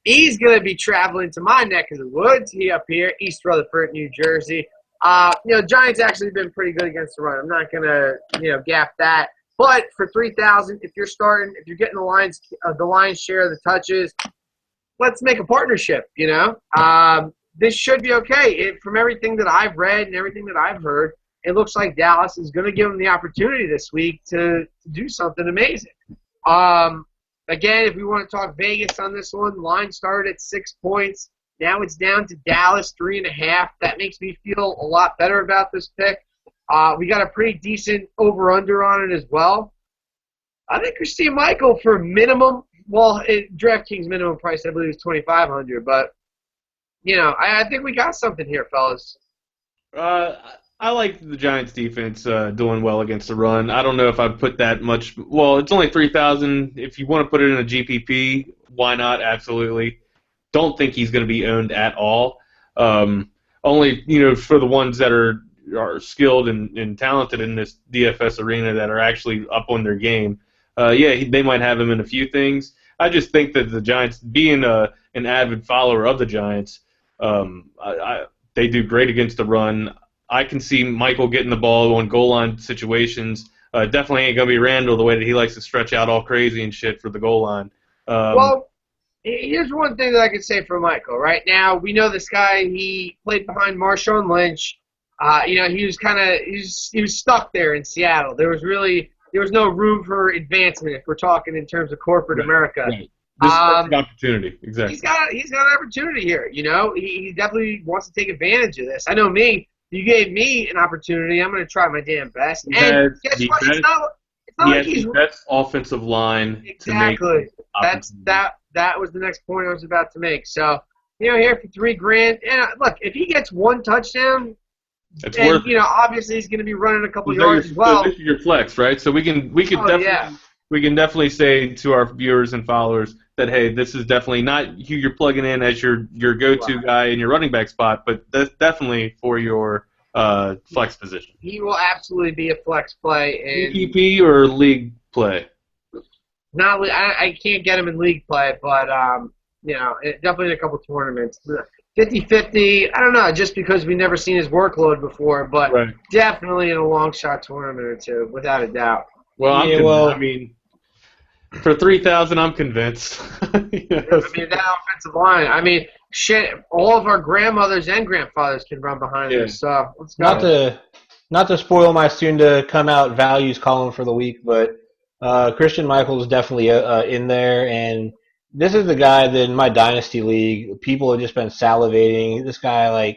He's going to be traveling to my neck of the woods. He up here, East Rutherford, New Jersey. Giants actually been pretty good against the run. I'm not going to, gap that. But for 3,000, if you're getting the lion's share of the touches, let's make a partnership. This should be okay. From everything that I've read and everything that I've heard, it looks like Dallas is going to give him the opportunity this week to do something amazing. Again, if we want to talk Vegas on this one, the line started at 6 points. Now it's down to Dallas 3.5. That makes me feel a lot better about this pick. We got a pretty decent over-under on it as well. I think Christine Michael for minimum, DraftKings minimum price I believe is $2,500, but I think we got something here, fellas. I like the Giants' defense doing well against the run. I don't know if I'd put that much. Well, it's only 3,000. If you want to put it in a GPP, why not? Absolutely. Don't think he's going to be owned at all. Only for the ones that are skilled and talented in this DFS arena that are actually up on their game. They might have him in a few things. I just think that the Giants, being an avid follower of the Giants, they do great against the run. I can see Michael getting the ball on goal line situations. Definitely ain't going to be Randall the way that he likes to stretch out all crazy and shit for the goal line. Here's one thing that I could say for Michael. Right now, we know this guy. He played behind Marshawn Lynch. He was stuck there in Seattle. There was no room for advancement if we're talking in terms of corporate America. Right. This is an opportunity. Exactly. He's got an opportunity here. He definitely wants to take advantage of this. I know me. You gave me an opportunity. I'm going to try my damn best. And guess what? It's not like he's the best offensive line. Exactly. That was the next point I was about to make. So, here for $3,000. And look, if he gets one touchdown, it's worth it. Obviously he's going to be running a couple yards as well. This is your flex, right? So we can definitely say to our viewers and followers that, hey, this is definitely not who you're plugging in as your go-to guy in your running back spot, but that's definitely for your flex position. He will absolutely be a flex play. PPP or league play? I can't get him in league play, but definitely in a couple tournaments. 50-50, I don't know, just because we've never seen his workload before, but definitely in a long shot tournament or two, without a doubt. Well, for 3,000, I'm convinced. That offensive line. All of our grandmothers and grandfathers can run behind us. So let's go. Not to spoil my soon-to-come-out values column for the week, but Christian Michael is definitely in there, and this is the guy that in my Dynasty League, people have just been salivating. This guy,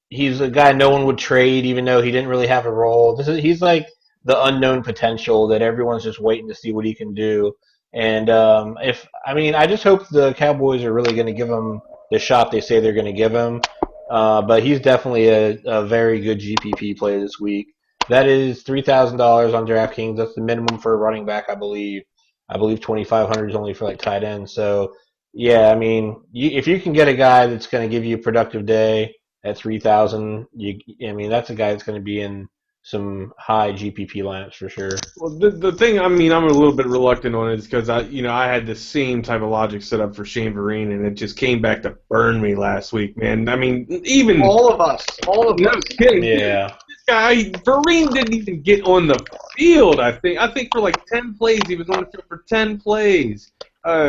he's a guy no one would trade, even though he didn't really have a role. He's like the unknown potential that everyone's just waiting to see what he can do. And I just hope the Cowboys are really going to give him the shot they say they're going to give him. But he's definitely a very good GPP play this week. That is $3,000 on DraftKings. That's the minimum for a running back, I believe. I believe $2,500 is only for tight end. So, if you can get a guy that's going to give you a productive day at $3,000, that's a guy that's going to be in some high GPP lineups for sure. Well, the thing, I'm a little bit reluctant on it is because I had the same type of logic set up for Shane Vereen, and it just came back to burn me last week, man. Even all of us. Kidding. Yeah. This guy, Vereen didn't even get on the field. I think for like 10 plays, he was on the field for 10 plays,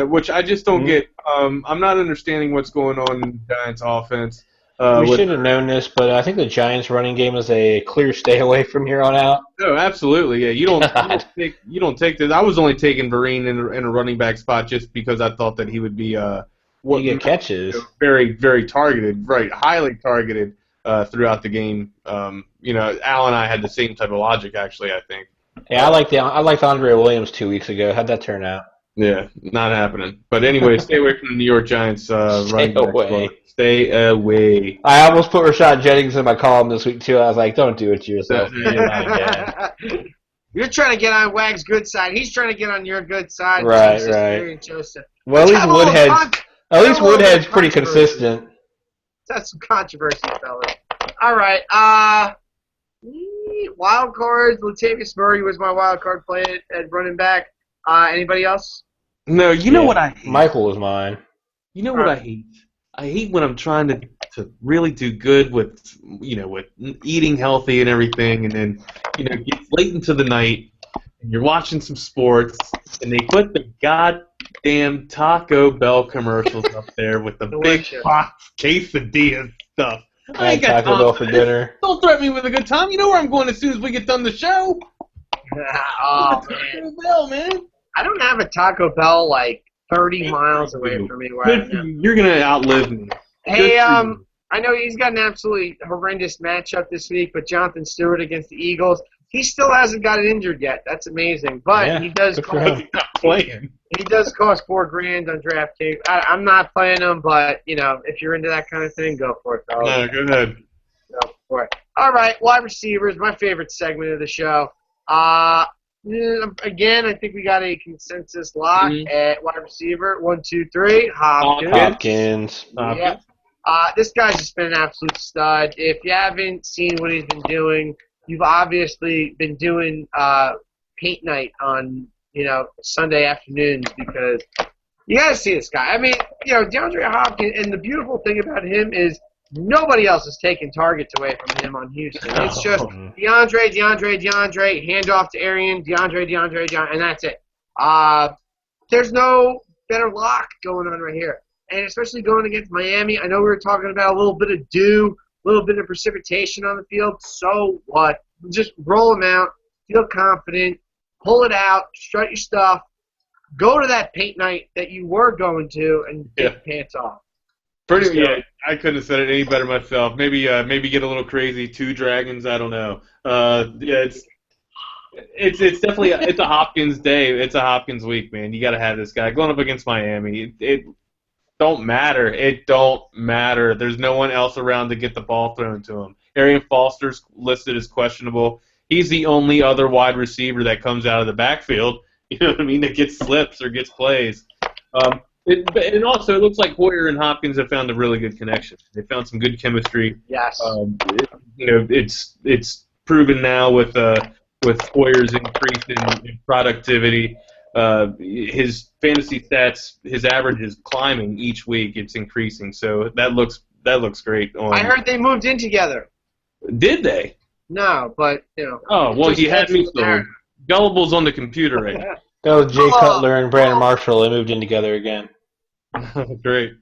which I just don't get. I'm not understanding what's going on in the Giants' offense. We should have known this, but I think the Giants' running game is a clear stay away from here on out. No, absolutely. Yeah, you don't take this. I was only taking Vereen in a running back spot just because I thought that he would be get catches, very, very targeted, right, highly targeted throughout the game. Al and I had the same type of logic actually. I think. Yeah, I liked Andre Williams 2 weeks ago. How'd that turn out? Yeah, not happening. But anyway, stay away from the New York Giants. Stay away. Stay away. I almost put Rashad Jennings in my column this week, too. I was like, don't do it to yourself. You're trying to get on Wag's good side. He's trying to get on your good side. Right. Well, at least Woodhead's pretty consistent. That's some controversy, fellas. All right. Wild cards. Latavius Murray was my wild card play at running back. Anybody else? No, you know what I hate? Michael was mine. You know what I hate? I hate when I'm trying to really do good with with eating healthy and everything, and then it gets late into the night and you're watching some sports and they put the goddamn Taco Bell commercials up there with the big Delicious. box quesadilla stuff. I I ain't had got Taco time Bell for for this. dinner. Don't threaten me with a good time. You know where I'm going as soon as we get done the show. Oh, man. Taco Bell, man. I don't have a Taco Bell like 30 miles away from me where I Good for am. you. You're gonna outlive me. Hey, Good for you. I know he's got an absolutely horrendous matchup this week, but Jonathan Stewart against the Eagles, he still hasn't gotten injured yet. That's amazing. But Yeah, he does good for cost, him. He's not playing. he does cost $4,000 on DraftKings. I'm not playing him, but if you're into that kind of thing, go for it, fellas. No, go ahead. Go for it. All right, wide receivers, my favorite segment of the show. Again, I think we got a consensus lock at wide receiver. 1, 2, 3. Hopkins. Yeah. This guy's just been an absolute stud. If you haven't seen what he's been doing, you've obviously been doing paint night on Sunday afternoons because you got to see this guy. I mean, DeAndre Hopkins, and the beautiful thing about him is nobody else is taking targets away from him on Houston. It's just DeAndre, handoff to Arian, DeAndre, and that's it. There's no better lock going on right here. And especially going against Miami, I know we were talking about a little bit of dew, a little bit of precipitation on the field. So what? Just roll them out, feel confident, pull it out, strut your stuff, go to that paint night that you were going to, and get pants off. I couldn't have said it any better myself. Maybe get a little crazy. 2 dragons. I don't know. It's definitely it's a Hopkins day. It's a Hopkins week, man. You got to have this guy going up against Miami. It don't matter. It don't matter. There's no one else around to get the ball thrown to him. Arian Foster's listed as questionable. He's the only other wide receiver that comes out of the backfield. You know what I mean? That gets slips or gets plays. And also, it looks like Hoyer and Hopkins have found a really good connection. They found some good chemistry. Yes. It's proven now with Hoyer's increase in productivity. His fantasy stats, his average is climbing each week. It's increasing, so that looks great. I heard they moved in together. Did they? No, but Oh well, you had me sold. Gullible's on the computer right now. That was Jay Cutler and Brandon Marshall. They moved in together again. Great.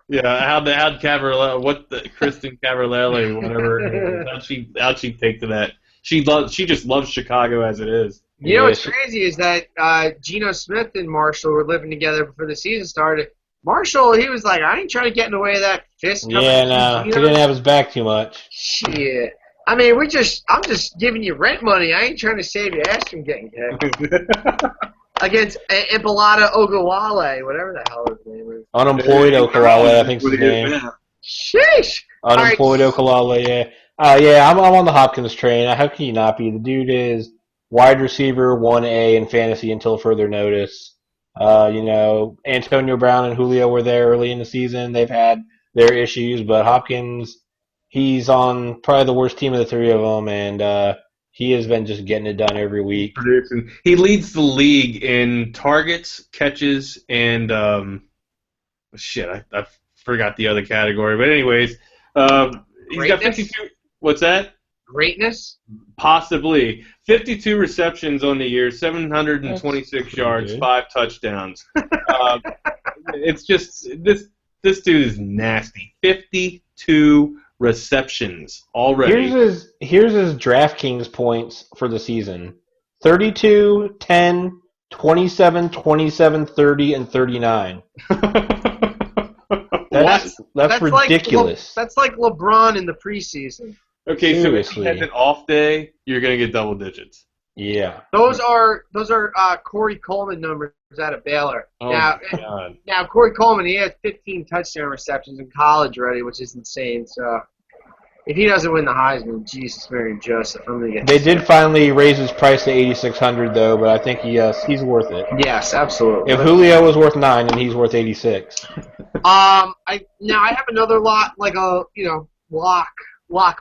Yeah, how'd Cavarelli, Kristen Cavarelli, whatever, how'd she take to that? She just loves Chicago as it is. You know what's crazy is that Geno Smith and Marshall were living together before the season started. Marshall, he was like, I ain't trying to get in the way of that fist. Yeah, no, he didn't have his back too much. Shit. I mean, I'm just giving you rent money. I ain't trying to save your ass from getting kicked. Against Impalata Ogawale, whatever the hell his name is. Unemployed Okalale, I think is his name. Sheesh. Unemployed Okalale, yeah. Yeah, I'm on the Hopkins train. How can you not be? The dude is wide receiver 1A in fantasy until further notice. Antonio Brown and Julio were there early in the season. They've had their issues, but Hopkins, he's on probably the worst team of the three of them, and he has been just getting it done every week. Producing. He leads the league in targets, catches, and I forgot the other category. But anyways, he's got 52. What's that? Greatness? Possibly. 52 receptions on the year, 726 yards, good. 5 touchdowns. It's just this dude is nasty. 52 receptions already. Here's his DraftKings points for the season. 32, 10, 27, 27, 30, and 39. That's ridiculous. That's like LeBron in the preseason. Okay, Seriously. so if he has an off day, you're going to get double digits. Yeah. Those are Corey Coleman numbers out of Baylor. Oh, my God. Now Corey Coleman, he has 15 touchdown receptions in college already, which is insane. So if he doesn't win the Heisman, Jesus, Mary, and Joseph, I'm gonna get. They did finally raise his price to $8,600 though, but I think he's worth it. Yes, absolutely. If Julio was worth $9, then he's worth $86. I have another lot like a lock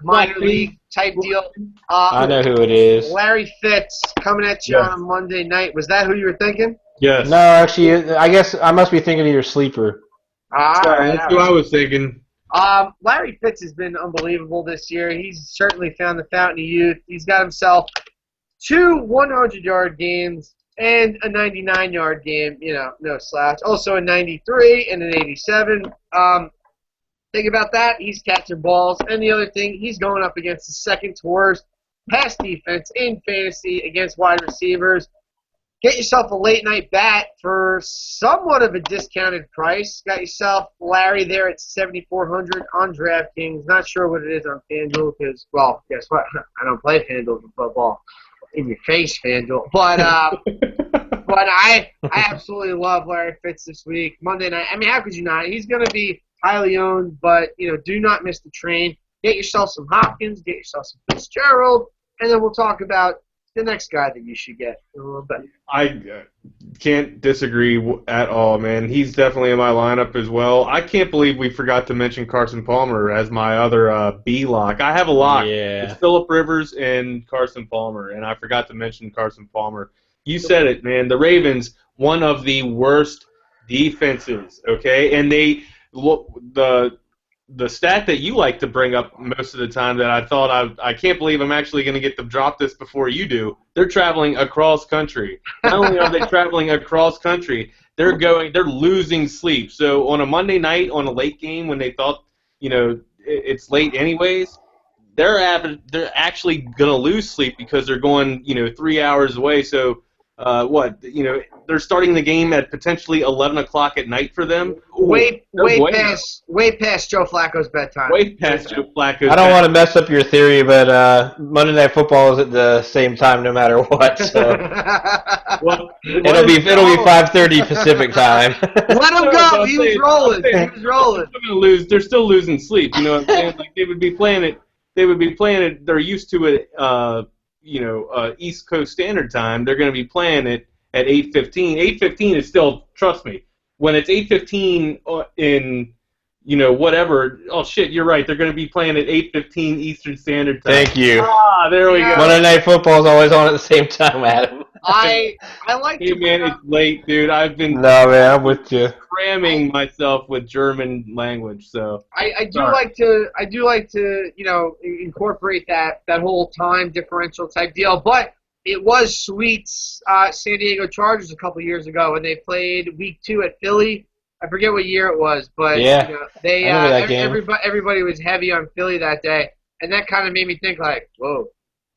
minor league type deal. I know who it is. Larry Fitz coming at you on a Monday night. Was that who you were thinking? Yes. No, actually, I guess I must be thinking of your sleeper. That's what I was thinking. Larry Fitz has been unbelievable this year. He's certainly found the fountain of youth. He's got himself 2 100-yard games and a 99-yard game, no slouch. Also a 93 and an 87. Think about that. He's catching balls. And the other thing, he's going up against the second worst pass defense in fantasy against wide receivers. Get yourself a late night bat for somewhat of a discounted price. Got yourself Larry there at 7,400 on DraftKings. Not sure what it is on FanDuel because, well, guess what? I don't play FanDuel for football. In your face, FanDuel. But I absolutely love Larry Fitz this week. Monday night. I mean, how could you not? He's going to be highly owned, but, do not miss the train. Get yourself some Hopkins. Get yourself some Fitzgerald. And then we'll talk about the next guy that you should get in a little bit. I can't disagree at all, man. He's definitely in my lineup as well. I can't believe we forgot to mention Carson Palmer as my other B lock. I have a lock. Yeah. It's Phillip Rivers and Carson Palmer, and I forgot to mention Carson Palmer. You said it, man. The Ravens, one of the worst defenses, okay? And they look the stat that you like to bring up most of the time that I thought I can't believe I'm actually going to get to drop this before you do. They're traveling across country. Not only are they traveling across country, they're losing sleep. So on a Monday night on a late game when they thought, it's late anyways, they're actually going to lose sleep because they're going, 3 hours away. So they're starting the game at potentially 11 o'clock at night for them. Way past Joe Flacco's bedtime. Way past Joe Flacco's I don't want to mess up your theory, but Monday Night Football is at the same time no matter what. So it'll be 5:30 Pacific time. Let him go. He was rolling. They're still losing sleep. You know what I'm saying? Like they would be playing it. They're used to it. East Coast Standard Time. They're going to be playing it at 8:15. 8:15 is still, trust me, when it's 8:15 in, whatever. Oh shit, you're right. They're going to be playing at 8:15 Eastern Standard Time. Thank you. There we go. Monday Night Football is always on at the same time, Adam. I like. Hey man, it's late, dude. I've been. No man, I'm with you. Cramming myself with German language, so I do like to incorporate that whole time differential type deal. But it was Sweet's San Diego Chargers a couple years ago, and they played Week 2 at Philly. I forget what year it was, but yeah, they I remember that game. everybody was heavy on Philly that day, and that kind of made me think like, whoa.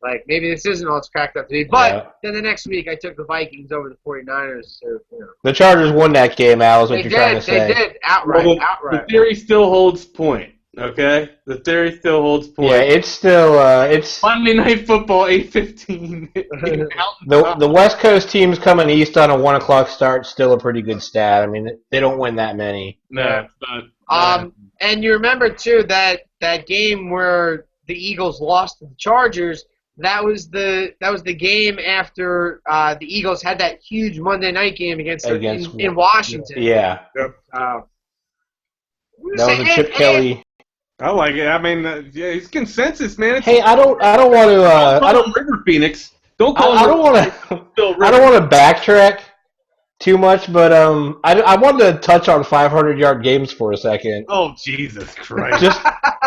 Like, maybe this isn't all it's cracked up to be. But then the next week, I took the Vikings over the 49ers. So, The Chargers won that game, Al, is what you're trying to say. They did. Outright. The theory still holds point, okay? The theory still holds point. Yeah, it's still it's Monday Night Football, 8:15. the West Coast teams coming east on a 1 o'clock start. Still a pretty good stat. I mean, they don't win that many. No, it's not. And you remember too that game where the Eagles lost to the Chargers. That was the game after the Eagles had that huge Monday night game in Washington. Yeah. Yep. That was a Chip Kelly. I like it. I mean, it's consensus, man. Hey, I don't want to. I don't River Phoenix. Don't call him. I don't want to. I don't want to backtrack too much, but I wanted to touch on 500-yard games for a second. Oh Jesus Christ!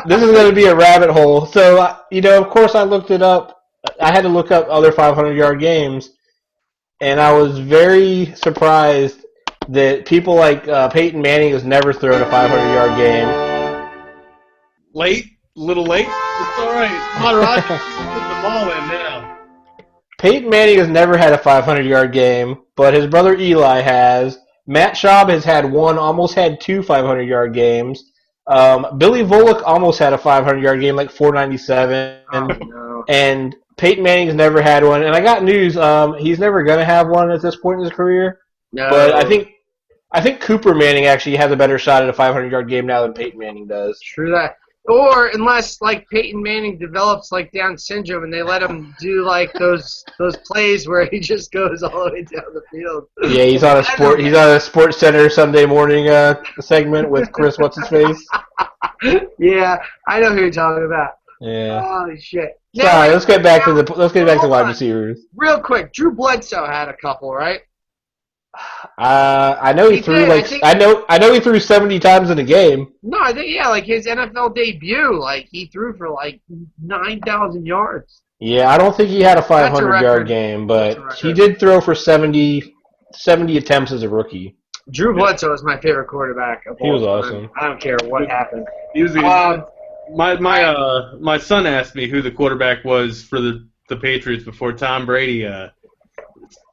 This is going to be a rabbit hole. So of course, I looked it up. I had to look up other 500-yard games, and I was very surprised that people like Peyton Manning has never thrown a 500-yard game. Little late. It's all right. Rodgers put the ball in now. Peyton Manning has never had a 500-yard game, but his brother Eli has. Matt Schaub has almost had 2 500-yard games. Billy Volek almost had a 500-yard game, like 497. And Peyton Manning's never had one. And I got news. He's never going to have one at this point in his career. No. But I think Cooper Manning actually has a better shot at a 500-yard game now than Peyton Manning does. True that. Or unless like Peyton Manning develops like Down syndrome and they let him do like those plays where he just goes all the way down the field. Yeah, he's on a Sports Center Sunday morning segment with Chris what's his face. Yeah, I know who you're talking about. Yeah. Holy shit. Sorry, let's get back to wide receivers. Real quick, Drew Bledsoe had a couple, right? I know he threw did. like I know he threw 70 times in a game. No, I think like his NFL debut, like he threw for like 9,000 yards. Yeah, I don't think he had a That's a 500-yard record. game, That's a but he record. did throw for 70 attempts as a rookie. Drew Bledsoe is my favorite quarterback of He all was time. awesome. I don't care what happened. He was my son asked me who the quarterback was for the Patriots before Tom Brady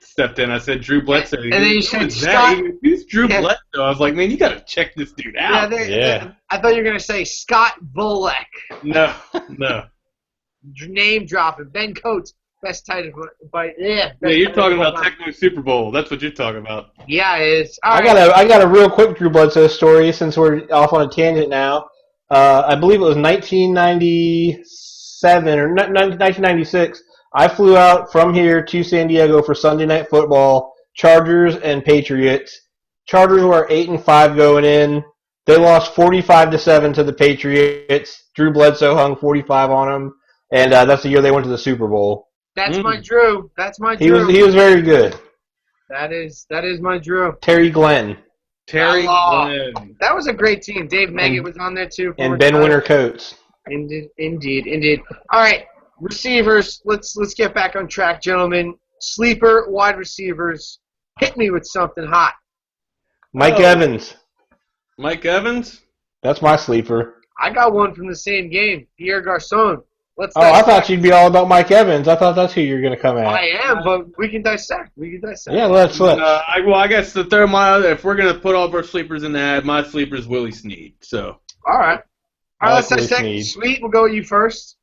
stepped in. I said Drew Bledsoe. And then you said "Who is that?" Scott. He goes, "Who's Drew Yeah. Bledsoe?" I was like, "Man, you got to check this dude out." Yeah. I thought you were gonna say Scott Volek. No. Name dropping. Ben Coates, best tight end. Yeah, you're talking about Techno Super Bowl. That's what you're talking about. Yeah, it is. All I right. got a real quick Drew Bledsoe story since we're off on a tangent now. I believe it was 1997 or 1996. I flew out from here to San Diego for Sunday Night Football. Chargers and Patriots. Chargers were 8-5 going in. They lost 45-7 to the Patriots. Drew Bledsoe hung 45 on them, and that's the year they went to the Super Bowl. That's my Drew. That's my He Drew. was very good. That is my Drew. Terry Glenn Terry Hello. Glenn. That was a great team. Dave Meggett was on there too. and Ben Winter Coates. Indeed. All right, receivers. Let's get back on track, gentlemen. Sleeper wide receivers. Hit me with something hot. Mike Evans. Mike Evans? That's my sleeper. I got one from the same game. Pierre Garçon. I thought you'd be all about Mike Evans. I thought that's who you were going to come at. I am, but we can dissect. Yeah, let's. I guess the third mile, if we're going to put all of our sleepers in that, my sleeper is Willie Snead. So. All right, let's Willie dissect. Snead. Sweet, we'll go with you first.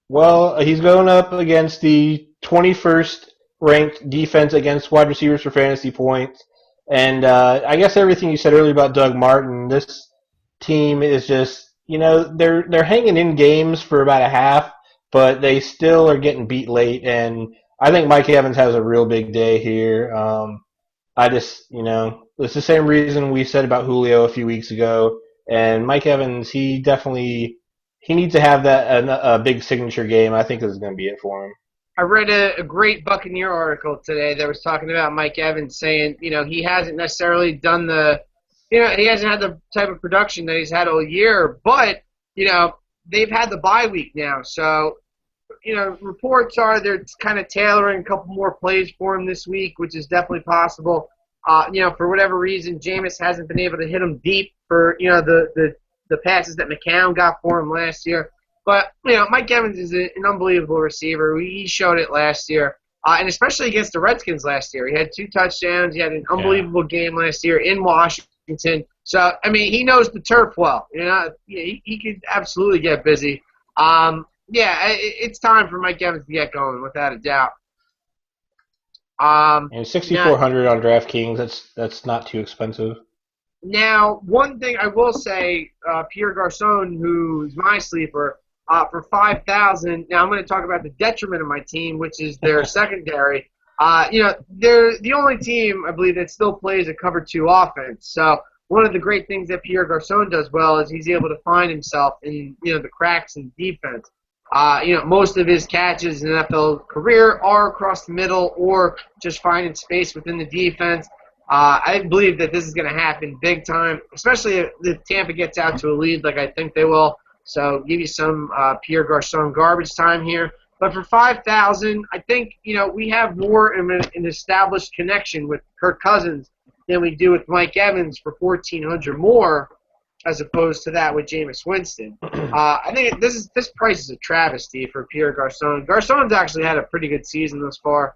Well, he's going up against the 21st ranked defense against wide receivers for fantasy points. And I guess everything you said earlier about Doug Martin, this team is just, they're hanging in games for about a half, but they still are getting beat late. And I think Mike Evans has a real big day here. It's the same reason we said about Julio a few weeks ago. And Mike Evans, he needs to have a big signature game. I think this is going to be it for him. I read a great Buccaneer article today that was talking about Mike Evans saying, he hasn't necessarily done he hasn't had the type of production that he's had all year, but, they've had the bye week now. So, reports are they're kind of tailoring a couple more plays for him this week, which is definitely possible. For whatever reason, Jameis hasn't been able to hit him deep for, the passes that McCown got for him last year. But, Mike Evans is an unbelievable receiver. He showed it last year, and especially against the Redskins last year. He had 2 touchdowns. He had an unbelievable game last year in Washington. So, he knows the turf well. He could absolutely get busy. It's time for Mike Evans to get going, without a doubt. And 6,400 on DraftKings, that's not too expensive. Now, one thing I will say, Pierre Garçon, who's my sleeper, for 5,000. Now I'm going to talk about the detriment of my team, which is their secondary. They're the only team I believe that still plays a cover 2 offense. So one of the great things that Pierre Garçon does well is he's able to find himself in the cracks in defense. Most of his catches in NFL career are across the middle or just finding space within the defense. I believe that this is going to happen big time, especially if Tampa gets out to a lead like I think they will. So give you some Pierre Garçon garbage time here. But for 5,000, I think, we have more of an established connection with Kirk Cousins than we do with Mike Evans for 1,400 more, as opposed to that with Jameis Winston. I think this price is a travesty for Pierre Garçon. Garçon's actually had a pretty good season thus far.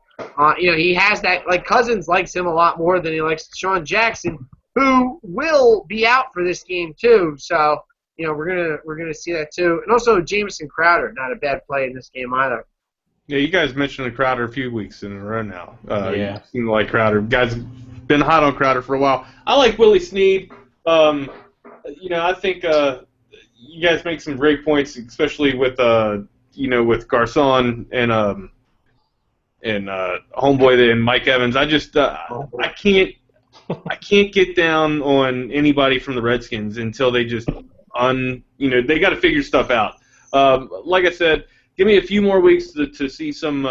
He has that, Cousins likes him a lot more than he likes Deshaun Jackson, who will be out for this game too. So, we're gonna see that too. And also Jamison Crowder, not a bad play in this game either. Yeah, you guys mentioned Crowder a few weeks in a row now. Yeah. You seem to like Crowder. Guys been hot on Crowder for a while. I like Willie Snead. I think you guys make some great points, especially with with Garçon and homeboy and Mike Evans. I just I can't get down on anybody from the Redskins until they just they got to figure stuff out. Like I said, give me a few more weeks to see some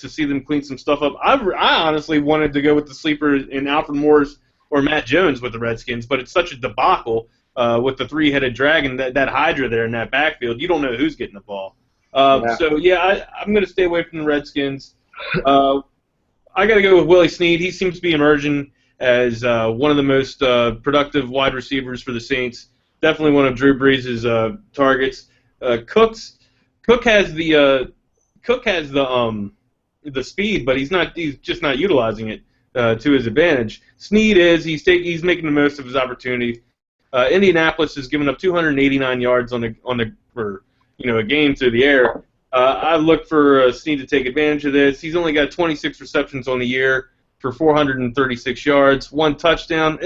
to see them clean some stuff up. I honestly wanted to go with the sleeper in Alfred Morris or Matt Jones with the Redskins, but it's such a debacle with the three-headed dragon, that Hydra there in that backfield. You don't know who's getting the ball. So, yeah, I'm going to stay away from the Redskins. I got to go with Willie Snead. He seems to be emerging as one of the most productive wide receivers for the Saints. Definitely one of Drew Brees' targets. Cook has the speed, but he's just not utilizing it to his advantage. Snead is he's making the most of his opportunity. Indianapolis has given up 289 yards for a game through the air. I look for Snead to take advantage of this. He's only got 26 receptions on the year for 436 yards, 1 touchdown.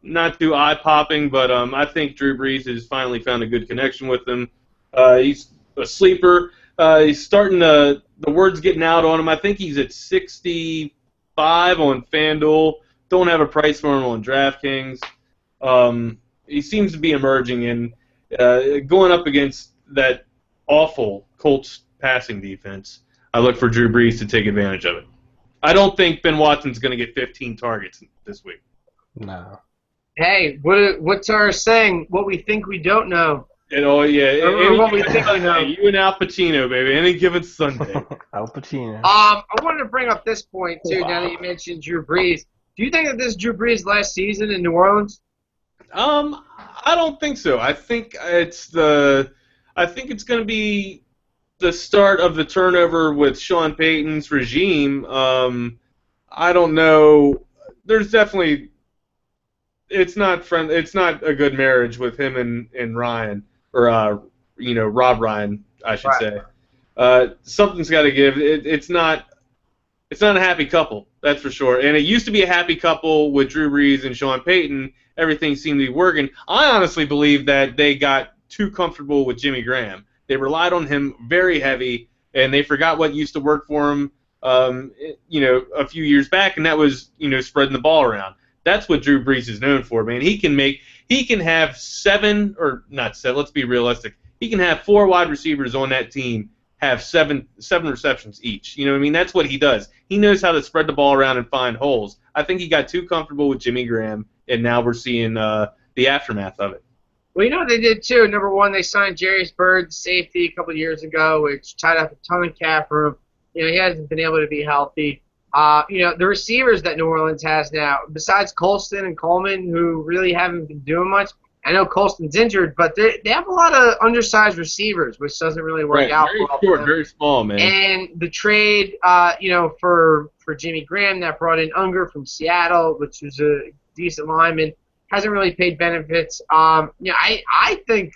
Not too eye-popping, but I think Drew Brees has finally found a good connection with him. He's a sleeper. He's starting the word's getting out on him. I think he's at 65 on FanDuel. Don't have a price for him on DraftKings. He seems to be emerging and going up against that awful Colts passing defense. I look for Drew Brees to take advantage of it. I don't think Ben Watson's going to get 15 targets this week. No. Hey, what's our saying? What we think we don't know. Or what we think we know. You and Al Pacino, baby. Any given Sunday. Al Pacino. I wanted to bring up this point, too, now that you mentioned Drew Brees. Do you think that this is Drew Brees' last season in New Orleans? I don't think so. I think it's going to be the start of the turnover with Sean Payton's regime. I don't know. There's definitely it's not a good marriage with him and Ryan or Rob Ryan, I should say. Something's got to give. It's not a happy couple, that's for sure. And it used to be a happy couple with Drew Brees and Sean Payton. Everything seemed to be working. I honestly believe that they got too comfortable with Jimmy Graham. They relied on him very heavy, and they forgot what used to work for him, a few years back, and that was, spreading the ball around. That's what Drew Brees is known for, man. He can have 7, or not 7, let's be realistic. He can have 4 wide receivers on that team have 7 receptions each. You know what I mean? That's what he does. He knows how to spread the ball around and find holes. I think he got too comfortable with Jimmy Graham, and now we're seeing the aftermath of it. Well, what they did, too. Number one, they signed Jarius Byrd, safety, a couple of years ago, which tied up a ton of cap room. He hasn't been able to be healthy. The receivers that New Orleans has now, besides Colston and Coleman, who really haven't been doing much. I know Colston's injured, but they have a lot of undersized receivers, which doesn't really work out very well short, for them. very small, man. And the trade, for Jimmy Graham that brought in Unger from Seattle, which was a decent lineman, hasn't really paid benefits. I think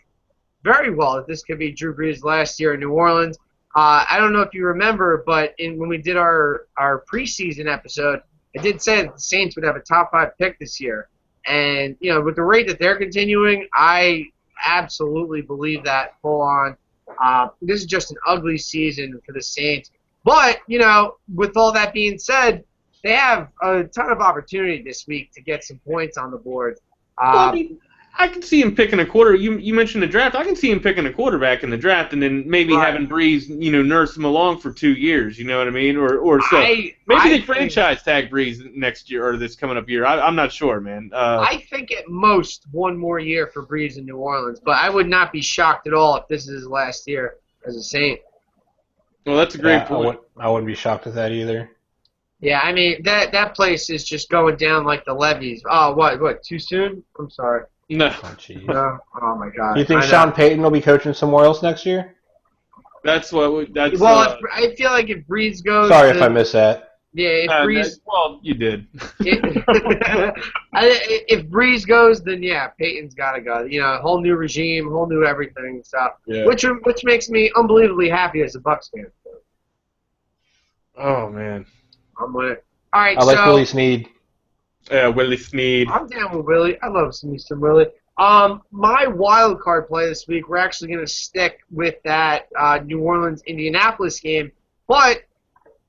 very well that this could be Drew Brees' last year in New Orleans. I don't know if you remember, but when we did our preseason episode, I did say that the Saints would have a top 5 pick this year. And, with the rate that they're continuing, I absolutely believe that full on. This is just an ugly season for the Saints. But, with all that being said, they have a ton of opportunity this week to get some points on the board. I can see him picking a quarter. You mentioned the draft. I can see him picking a quarterback in the draft, and then maybe having Brees, nurse him along for 2 years. You know what I mean? Or so. Maybe they franchise tag Brees next year or this coming up year. I'm not sure, man. I think at most 1 more year for Brees in New Orleans, but I would not be shocked at all if this is his last year as a Saint. Well, that's a great point. I wouldn't be shocked at that either. Yeah, I mean that place is just going down like the levees. Oh, what? Too soon? I'm sorry. No. Oh my God. You think Sean Payton will be coaching somewhere else next year? I feel like if Brees goes. Sorry if I missed that. Yeah, if Brees. You did. If Brees goes, then yeah, Payton's got to go. Whole new regime, whole new everything stuff. Yeah. Which makes me unbelievably happy as a Bucs fan. Oh man. I'm with it. All right, I like Willie Snead. Yeah, Willie Snead. I'm down with Willie. I love some Willie. My wild card play this week, we're actually going to stick with that New Orleans-Indianapolis game. But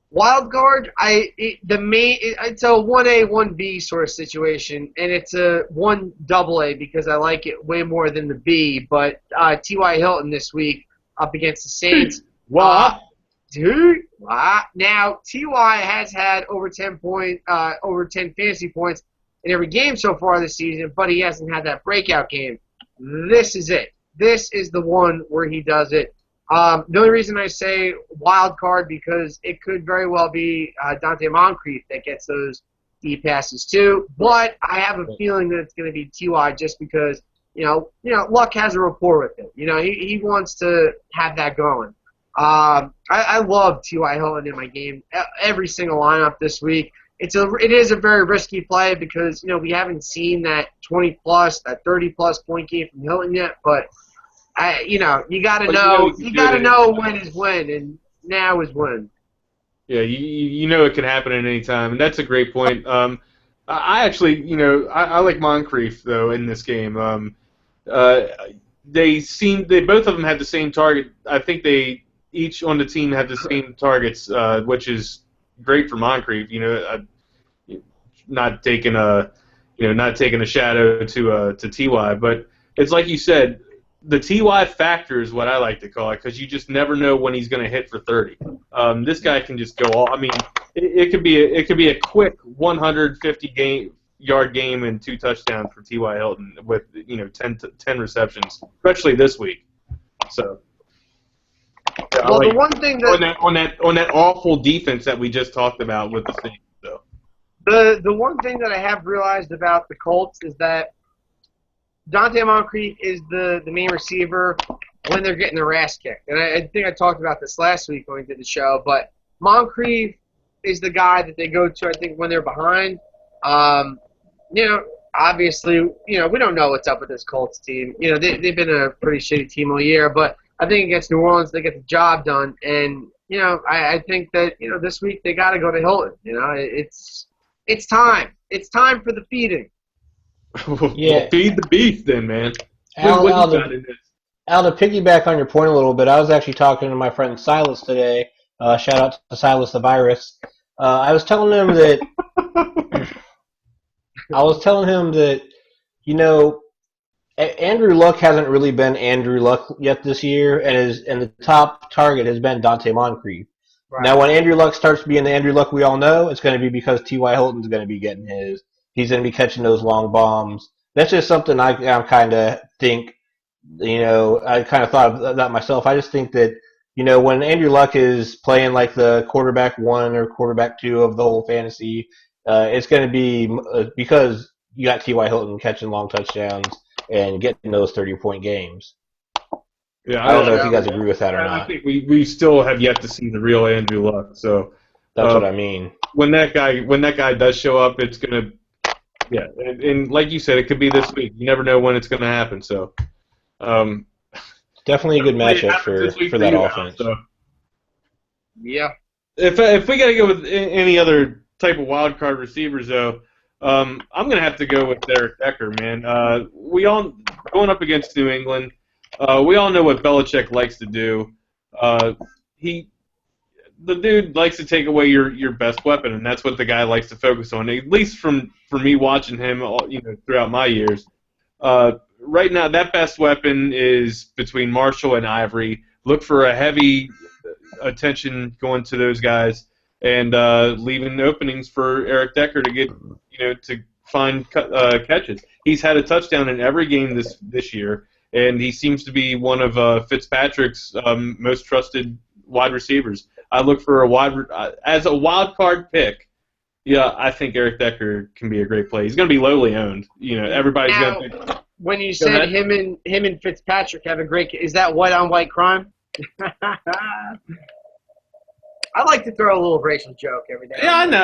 wild card, it's a 1A, 1B sort of situation, and it's a 1AA because I like it way more than the B. But T.Y. Hilton this week up against the Saints. What? Dude, wow. Now Ty has had over 10 fantasy points in every game so far this season, but he hasn't had that breakout game. This is it. This is the one where he does it. The only reason I say wild card because it could very well be Dante Moncrief that gets those deep passes too. But I have a feeling that it's going to be Ty just because Luck has a rapport with him. He wants to have that going. I love T.Y. Hilton in my game. Every single lineup this week. It is a very risky play because we haven't seen that 20+, that 30+ point game from Hilton yet. But you got to know when is when, and now is when. Yeah, you know it can happen at any time, and that's a great point. I actually, I like Moncrief though in this game. They both of them had the same target. I think they each on the team had the same targets, which is great for Moncrief. Not taking a shadow to Ty, but it's like you said, the Ty factor is what I like to call it because you just never know when he's going to hit for 30. This guy can just go all. I mean, it could be a quick 150-yard game and 2 touchdowns for T.Y. Hilton with 10 receptions, especially this week. So. Yeah, well, the one thing that on that awful defense that we just talked about with the Saints, though. The one thing that I have realized about the Colts is that Dante Moncrief is the main receiver when they're getting their ass kicked, and I think I talked about this last week when we did the show. But Moncrief is the guy that they go to, I think, when they're behind. Obviously, we don't know what's up with this Colts team. They've been a pretty shitty team all year, but I think against New Orleans they get the job done, and I think that this week they got to go to Hilton. It's time. It's time for the feeding. Yeah. Well, feed the beast, then, man. Al, to piggyback on your point a little bit, I was actually talking to my friend Silas today. Shout out to Silas the Virus. I was telling him that. Andrew Luck hasn't really been Andrew Luck yet this year, and the top target has been Dante Moncrief. Right. Now, when Andrew Luck starts being the Andrew Luck we all know, it's going to be because T.Y. Hilton's going to be getting his. He's going to be catching those long bombs. That's just something I kind of think, I kind of thought of that myself. I just think that, when Andrew Luck is playing like the quarterback 1 or quarterback 2 of the whole fantasy, it's going to be because you got T.Y. Hilton catching long touchdowns and getting those 30-point games. Yeah, I don't know if you guys agree with that or not. I think we still have yet to see the real Andrew Luck. So that's what I mean. When that guy does show up, it's gonna, and like you said, it could be this week. You never know when it's gonna happen. So, definitely a good matchup for that offense. So. Yeah. If we gotta go with any other type of wild card receivers, though. I'm gonna have to go with Eric Decker, man. We all going up against New England. We all know what Belichick likes to do. The dude likes to take away your best weapon, and that's what the guy likes to focus on. At least for me watching him, throughout my years. Right now, that best weapon is between Marshall and Ivory. Look for a heavy attention going to those guys. And leaving openings for Eric Decker to get, to find catches. He's had a touchdown in every game this year, and he seems to be one of Fitzpatrick's most trusted wide receivers. I look for as a wild card pick. Yeah, I think Eric Decker can be a great play. He's going to be lowly owned. Everybody's going to think. When you said him and Fitzpatrick have a great, is that white on white crime? I like to throw a little racial joke every day. Yeah, I know.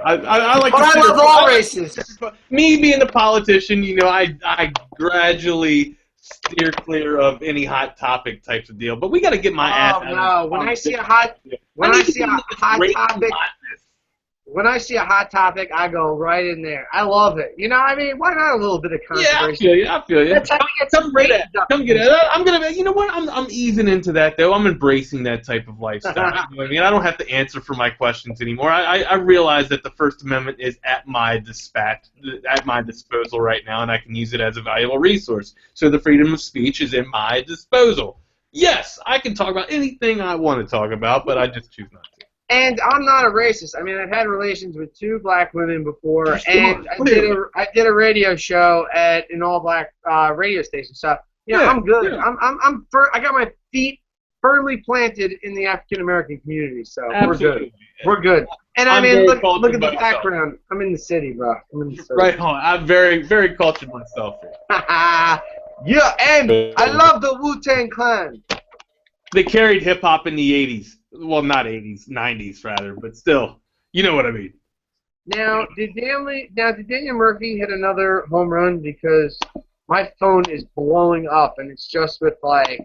I like. But I love all races. Me being a politician, I gradually steer clear of any hot topic types of deal. But we got to get my ass out. No, when I see a hot topic, I go right in there. I love it. Why not a little bit of controversy? Yeah, I feel you. That's how we get some ratings up. Come get it. I'm gonna. You know what? I'm easing into that though. I'm embracing that type of lifestyle. You know what I mean? I don't have to answer for my questions anymore. I realize that the First Amendment is at my disposal right now, and I can use it as a valuable resource. So the freedom of speech is at my disposal. yes, I can talk about anything I want to talk about, but I just choose not to. And I'm not a racist. I mean, I've had relations with 2 black women before, and I did a radio show at an all-black radio station. So, I'm good. Yeah. I got my feet firmly planted in the African American community. So Absolutely. we're good. And I I'm mean, very look at the cultured myself. background. I'm in the city, bro. I'm in the city. Right on. I'm very, very cultured myself here. Yeah, and I love the Wu-Tang Clan. They carried hip-hop in the 80s. Well, not 80s, 90s, rather, but still. You know what I mean. Now, did Daniel Murphy hit another home run? Because my phone is blowing up, and it's just with, like,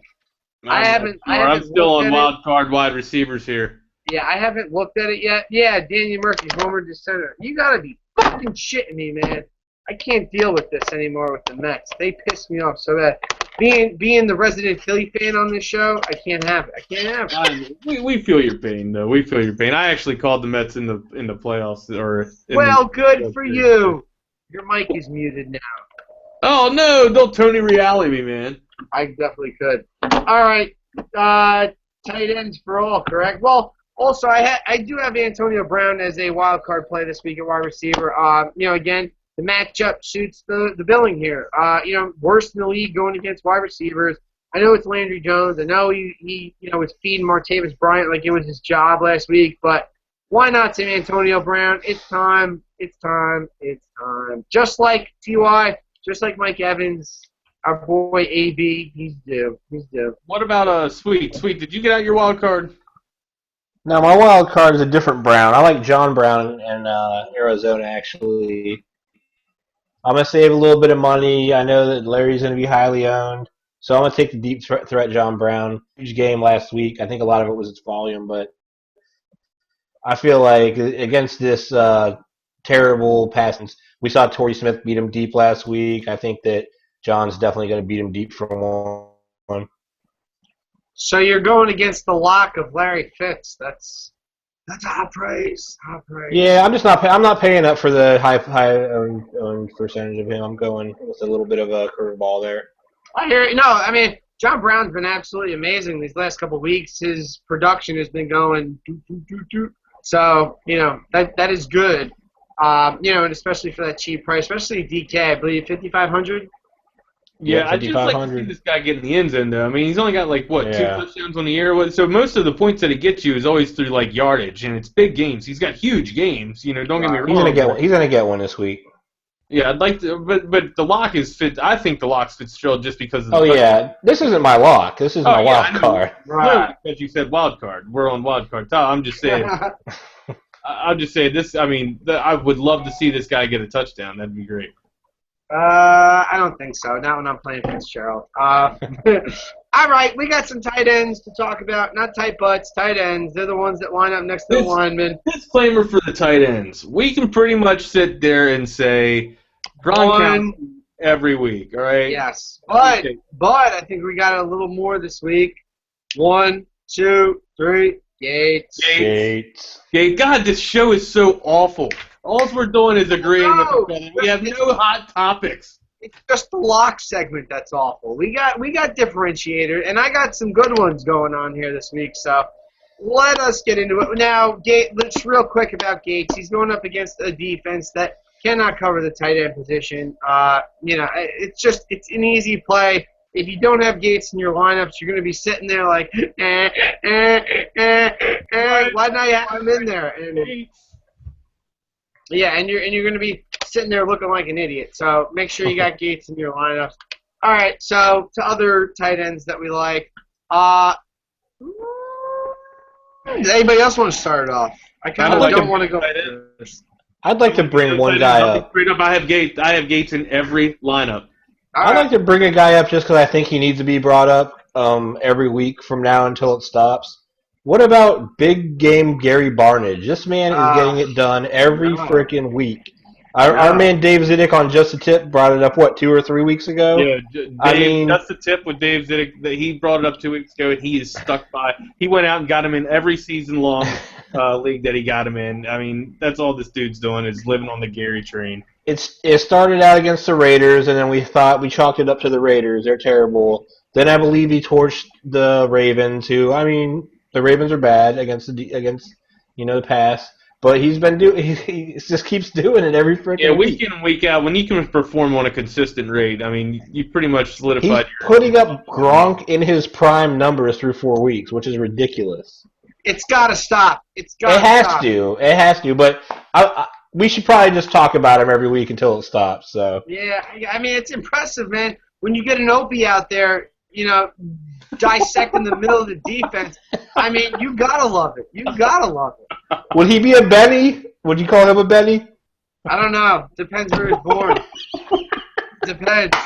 I'm still on wild card wide receivers here. Yeah, I haven't looked at it yet. Yeah, Daniel Murphy, homer to center. You gotta be fucking shitting me, man. I can't deal with this anymore with the Mets. They piss me off so bad. Being the resident Philly fan on this show, I can't have it. We feel your pain, though. We feel your pain. I actually called the Mets in the playoffs. Good for you. Your mic is muted now. Oh, no. Don't Tony Reale me, man. I definitely could. All right. Tight ends for all, correct? Well, also, I do have Antonio Brown as a wild card play this week at wide receiver. Again, the matchup suits the billing here. Worst in the league going against wide receivers. I know it's Landry Jones. I know he was feeding Martavis Bryant like it was his job last week, but why not say Antonio Brown? It's time. It's time. It's time. Just like T.Y., just like Mike Evans, our boy AB, he's due. He's due. What about Sweet? Sweet, did you get out your wild card? No, my wild card is a different Brown. I like John Brown in Arizona, actually. I'm going to save a little bit of money. I know that Larry's going to be highly owned, so I'm going to take the deep threat John Brown. Huge game last week. I think a lot of it was its volume, but I feel like against this terrible passing, we saw Torrey Smith beat him deep last week. I think that John's definitely going to beat him deep for one. So you're going against the lock of Larry Fitz. That's high praise. High praise. Yeah, I'm not paying up for the high owned percentage of him. I'm going with a little bit of a curveball there. I hear it. No, I mean John Brown's been absolutely amazing these last couple of weeks. His production has been going. So that is good. And especially for that cheap price, especially DK, I believe 5,500. Yeah, I'd just like to see this guy get in the end zone, though. I mean, he's only got, 2 touchdowns on the year. So most of the points that he gets you is always through, yardage, and it's big games. He's got huge games, don't get me wrong. He's gonna get one this week. Yeah, I'd like to, but the lock is fit. I think the lock's Fitzgerald just because of the yeah, this isn't my lock. This is my wild card. Right. No, because you said wild card. We're on wild card. I'm just saying. I'm just saying this. I mean, I would love to see this guy get a touchdown. That'd be great. I don't think so. Not when I'm playing Fitzgerald. All right, we got some tight ends to talk about. Not tight butts, tight ends. They're the ones that line up next to the linemen. Disclaimer for the tight ends. We can pretty much sit there and say Gronkowski every week, all right? Yes. But I think we got a little more this week. 1, 2, 3. Gates. God, this show is so awful. All we're doing is agreeing with each other. We have no hot topics. It's just the lock segment that's awful. We got differentiator, and I got some good ones going on here this week. So let us get into it now. Let's real quick about Gates. He's going up against a defense that cannot cover the tight end position. It's an easy play. If you don't have Gates in your lineups, you're going to be sitting there like, why not have him in there? And you're going to be sitting there looking like an idiot. So make sure you got Gates in your lineups. All right, so to other tight ends that we like. Does anybody else want to start it off? I kind of don't want to go first. I'd like to bring one guy up. I have Gates in every lineup. I'd like to bring a guy up just because I think he needs to be brought up every week from now until it stops. What about big game Gary Barnidge? This man is getting it done every freaking week. Our man Dave Zidek on Just a Tip brought it up, 2 or 3 weeks ago? Yeah, Just a Tip with Dave Zidek. He brought it up 2 weeks ago, and he is stuck by. He went out and got him in every season-long league that he got him in. I mean, that's all this dude's doing is living on the Gary train. It started out against the Raiders, and then we chalked it up to the Raiders. They're terrible. Then I believe he torched the Ravens, who, I mean, the Ravens are bad against the pass, but he just keeps doing it every Yeah, freaking week week. in and week out, when you can perform on a consistent rate, I mean, you pretty much He's solidified putting up Gronk in his prime numbers through 4 weeks, which is ridiculous. It's got to stop. It's It got to has stop. to. It has to. But we should probably just talk about him every week until it stops. So Yeah, I mean, it's impressive, man. When you get an Opie out there, dissecting the middle of the defense, I mean, you got to love it. You got to love it. would he be a Benny? Would you call him a Benny? I don't know. Depends where he's born. Depends.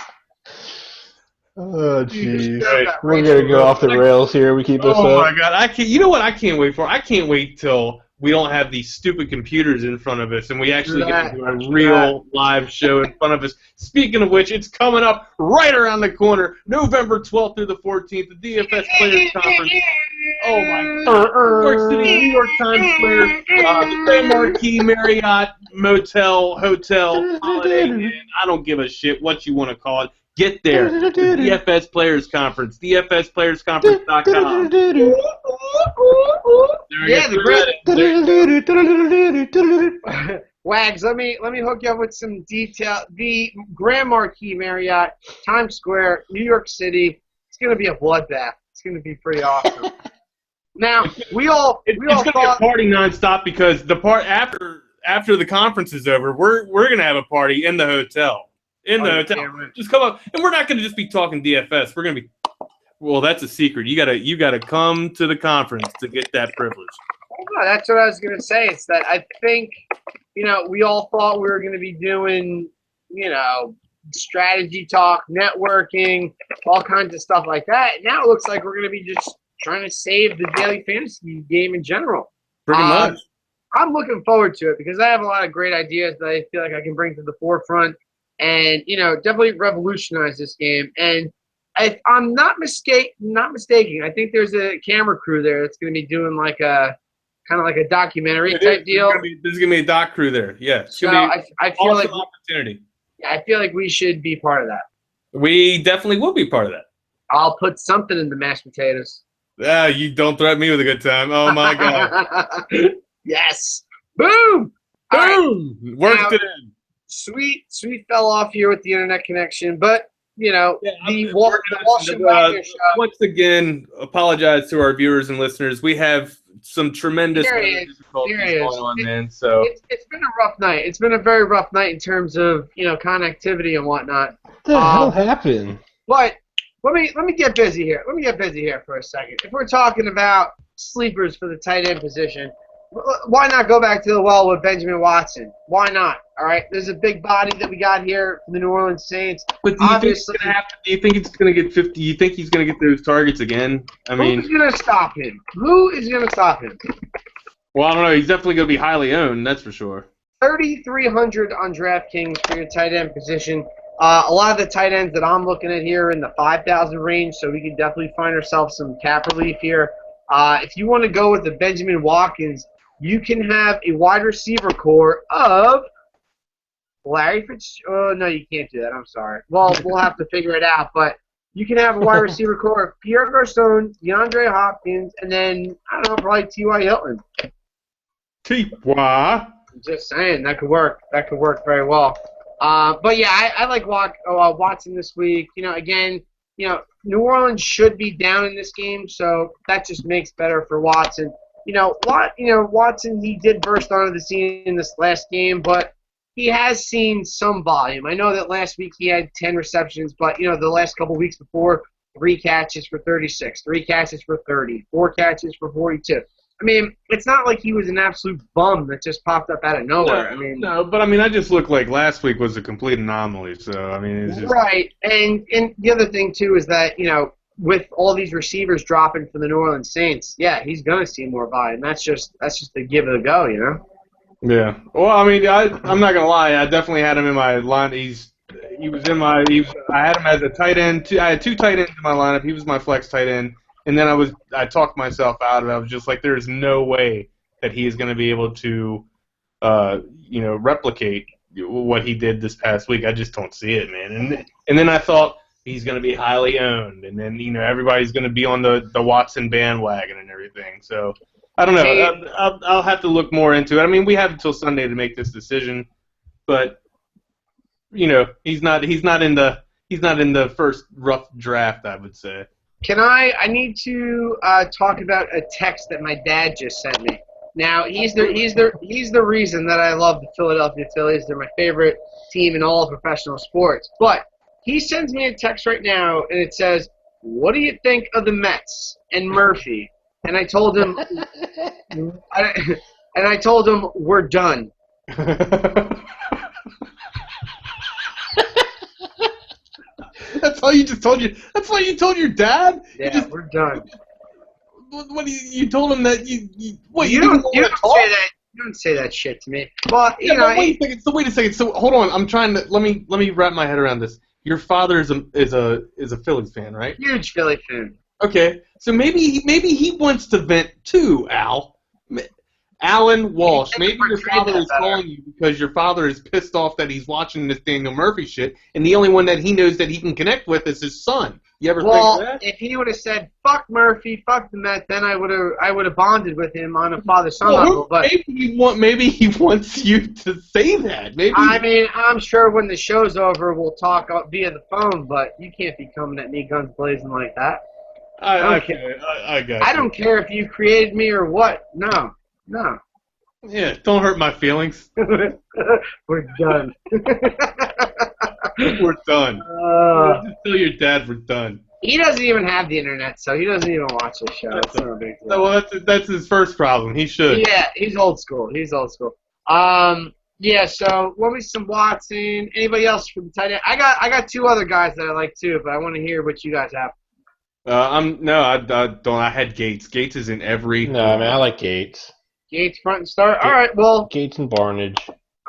Oh, jeez. Right. We're going to go off the rails here. We keep this Oh up. my God! I can't. You know what? I can't wait for. I can't wait till we don't have these stupid computers in front of us, and we actually get to do a real live show in front of us. Speaking of which, it's coming up right around the corner, November 12th through the 14th, the DFS Players Conference. Oh my God! New York City, New York Times Square, the Grand Marquis Marriott Motel Hotel Holiday Inn. I don't give a shit what you want to call it. Get there. The DFS Players Conference. DFSPlayersConference.com. Yeah, Wags, let me hook you up with some detail. The Grand Marquis Marriott, Times Square, New York City. It's going to be a bloodbath. It's going to be pretty awesome. Now, It's going to be a party nonstop because the part after the conference is over, we're going to have a party in the hotel. Just come up, and we're not going to just be talking DFS. We're going to be. Well, that's a secret. You gotta come to the conference to get that privilege. Oh, that's what I was going to say. It's that I think, we all thought we were going to be doing, strategy talk, networking, all kinds of stuff like that. Now it looks like we're going to be just trying to save the daily fantasy game in general. Pretty much. I'm looking forward to it because I have a lot of great ideas that I feel like I can bring to the forefront and, definitely revolutionize this game. And if I'm not mistaken, I think there's a camera crew there that's going to be doing like a kind of like a documentary type deal. There's going to be a doc crew there. Yeah. It's So going to be I feel like opportunity. I feel like we should be part of that. We definitely will be part of that. I'll put something in the mashed potatoes. You don't threaten me with a good time. Oh my God. Yes. Boom. All right. Boom. Worked it in. Sweet fell off here with the internet connection, but the Washington show. Once again, apologize to our viewers and listeners. We have some tremendous difficulties going on, man. So it's been a rough night. It's been a very rough night in terms of connectivity and whatnot. What the hell happened? But let me get busy here. Let me get busy here for a second. If we're talking about sleepers for the tight end position, why not go back to the well with Benjamin Watson? Why not? All right, there's a big body that we got here from the New Orleans Saints. But do you think it's going to get 50? Do you think he's going to get those targets again? I mean, who's going to stop him? Who is going to stop him? Well, I don't know. He's definitely going to be highly owned. That's for sure. 3,300 on DraftKings for your tight end position. A lot of the tight ends that I'm looking at here are in the 5,000 range, so we can definitely find ourselves some cap relief here. If you want to go with the Benjamin Watkins, you can have a wide receiver core of Larry Fitzgerald. Oh, no, you can't do that. I'm sorry. Well, we'll have to figure it out. But you can have a wide receiver core of Pierre Garçon, DeAndre Hopkins, and then, I don't know, probably T.Y. Hilton. T.Y.? I'm just saying. That could work. That could work very well. But, yeah, I like Watson this week. Again, New Orleans should be down in this game, so that just makes better for Watson. Watson, he did burst onto the scene in this last game, but he has seen some volume. I know that last week he had 10 receptions, but, the last couple weeks before, 3 catches for 36, 3 catches for 30, 4 catches for 42. I mean, it's not like he was an absolute bum that just popped up out of nowhere. But I just looked like last week was a complete anomaly. So, it's just... Right, and the other thing, too, is that, with all these receivers dropping for the New Orleans Saints, yeah, he's going to see more volume. That's just the give it a go, Yeah. Well, I'm not going to lie. I definitely had him in my line. I had him as a tight end. I had 2 tight ends in my lineup. He was my flex tight end. And then I talked myself out of it. I was just like, there's no way that he is going to be able to, replicate what he did this past week. I just don't see it, man. And then I thought, he's going to be highly owned, and then everybody's going to be on the Watson bandwagon and everything. So I don't know. I'll have to look more into it. I mean, we have until Sunday to make this decision, but he's not in the first rough draft, I would say. I need to talk about a text that my dad just sent me. Now he's the reason that I love the Philadelphia Phillies. They're my favorite team in all of professional sports. But he sends me a text right now, and it says, "What do you think of the Mets and Murphy?" And I told him, we're done. That's all you just told you. That's why you told your dad. Yeah, we're done. What you told him that you don't say that shit to me. Well, wait a second. So hold on. I'm trying to let me wrap my head around this. Your father is a Phillies fan, right? Huge Philly fan. Okay, so maybe he wants to vent too, Al. Alan Walsh. Maybe your father is calling you because your father is pissed off that he's watching this Daniel Murphy shit, and the only one that he knows that he can connect with is his son. You ever think of that? If he would have said "fuck Murphy, fuck the Mets," then I would have bonded with him on a father-son level. But maybe he wants you to say that. Maybe. I mean, I'm sure when the show's over, we'll talk via the phone. But you can't be coming at me guns blazing like that. I got you. I don't care if you created me or what. No. Yeah, don't hurt my feelings. We're done. We're done. Just tell your dad we're done. He doesn't even have the internet, so he doesn't even watch this show. It's not a big deal. Well, that's his first problem. He should. Yeah, he's old school. Yeah, so what was some Watson? Anybody else from the tight end? I got two other guys that I like too, but I want to hear what you guys have. I don't. I had Gates. Gates is in every. No, I mean I like Gates. Gates front and start. All right, well. Gates and Barnage.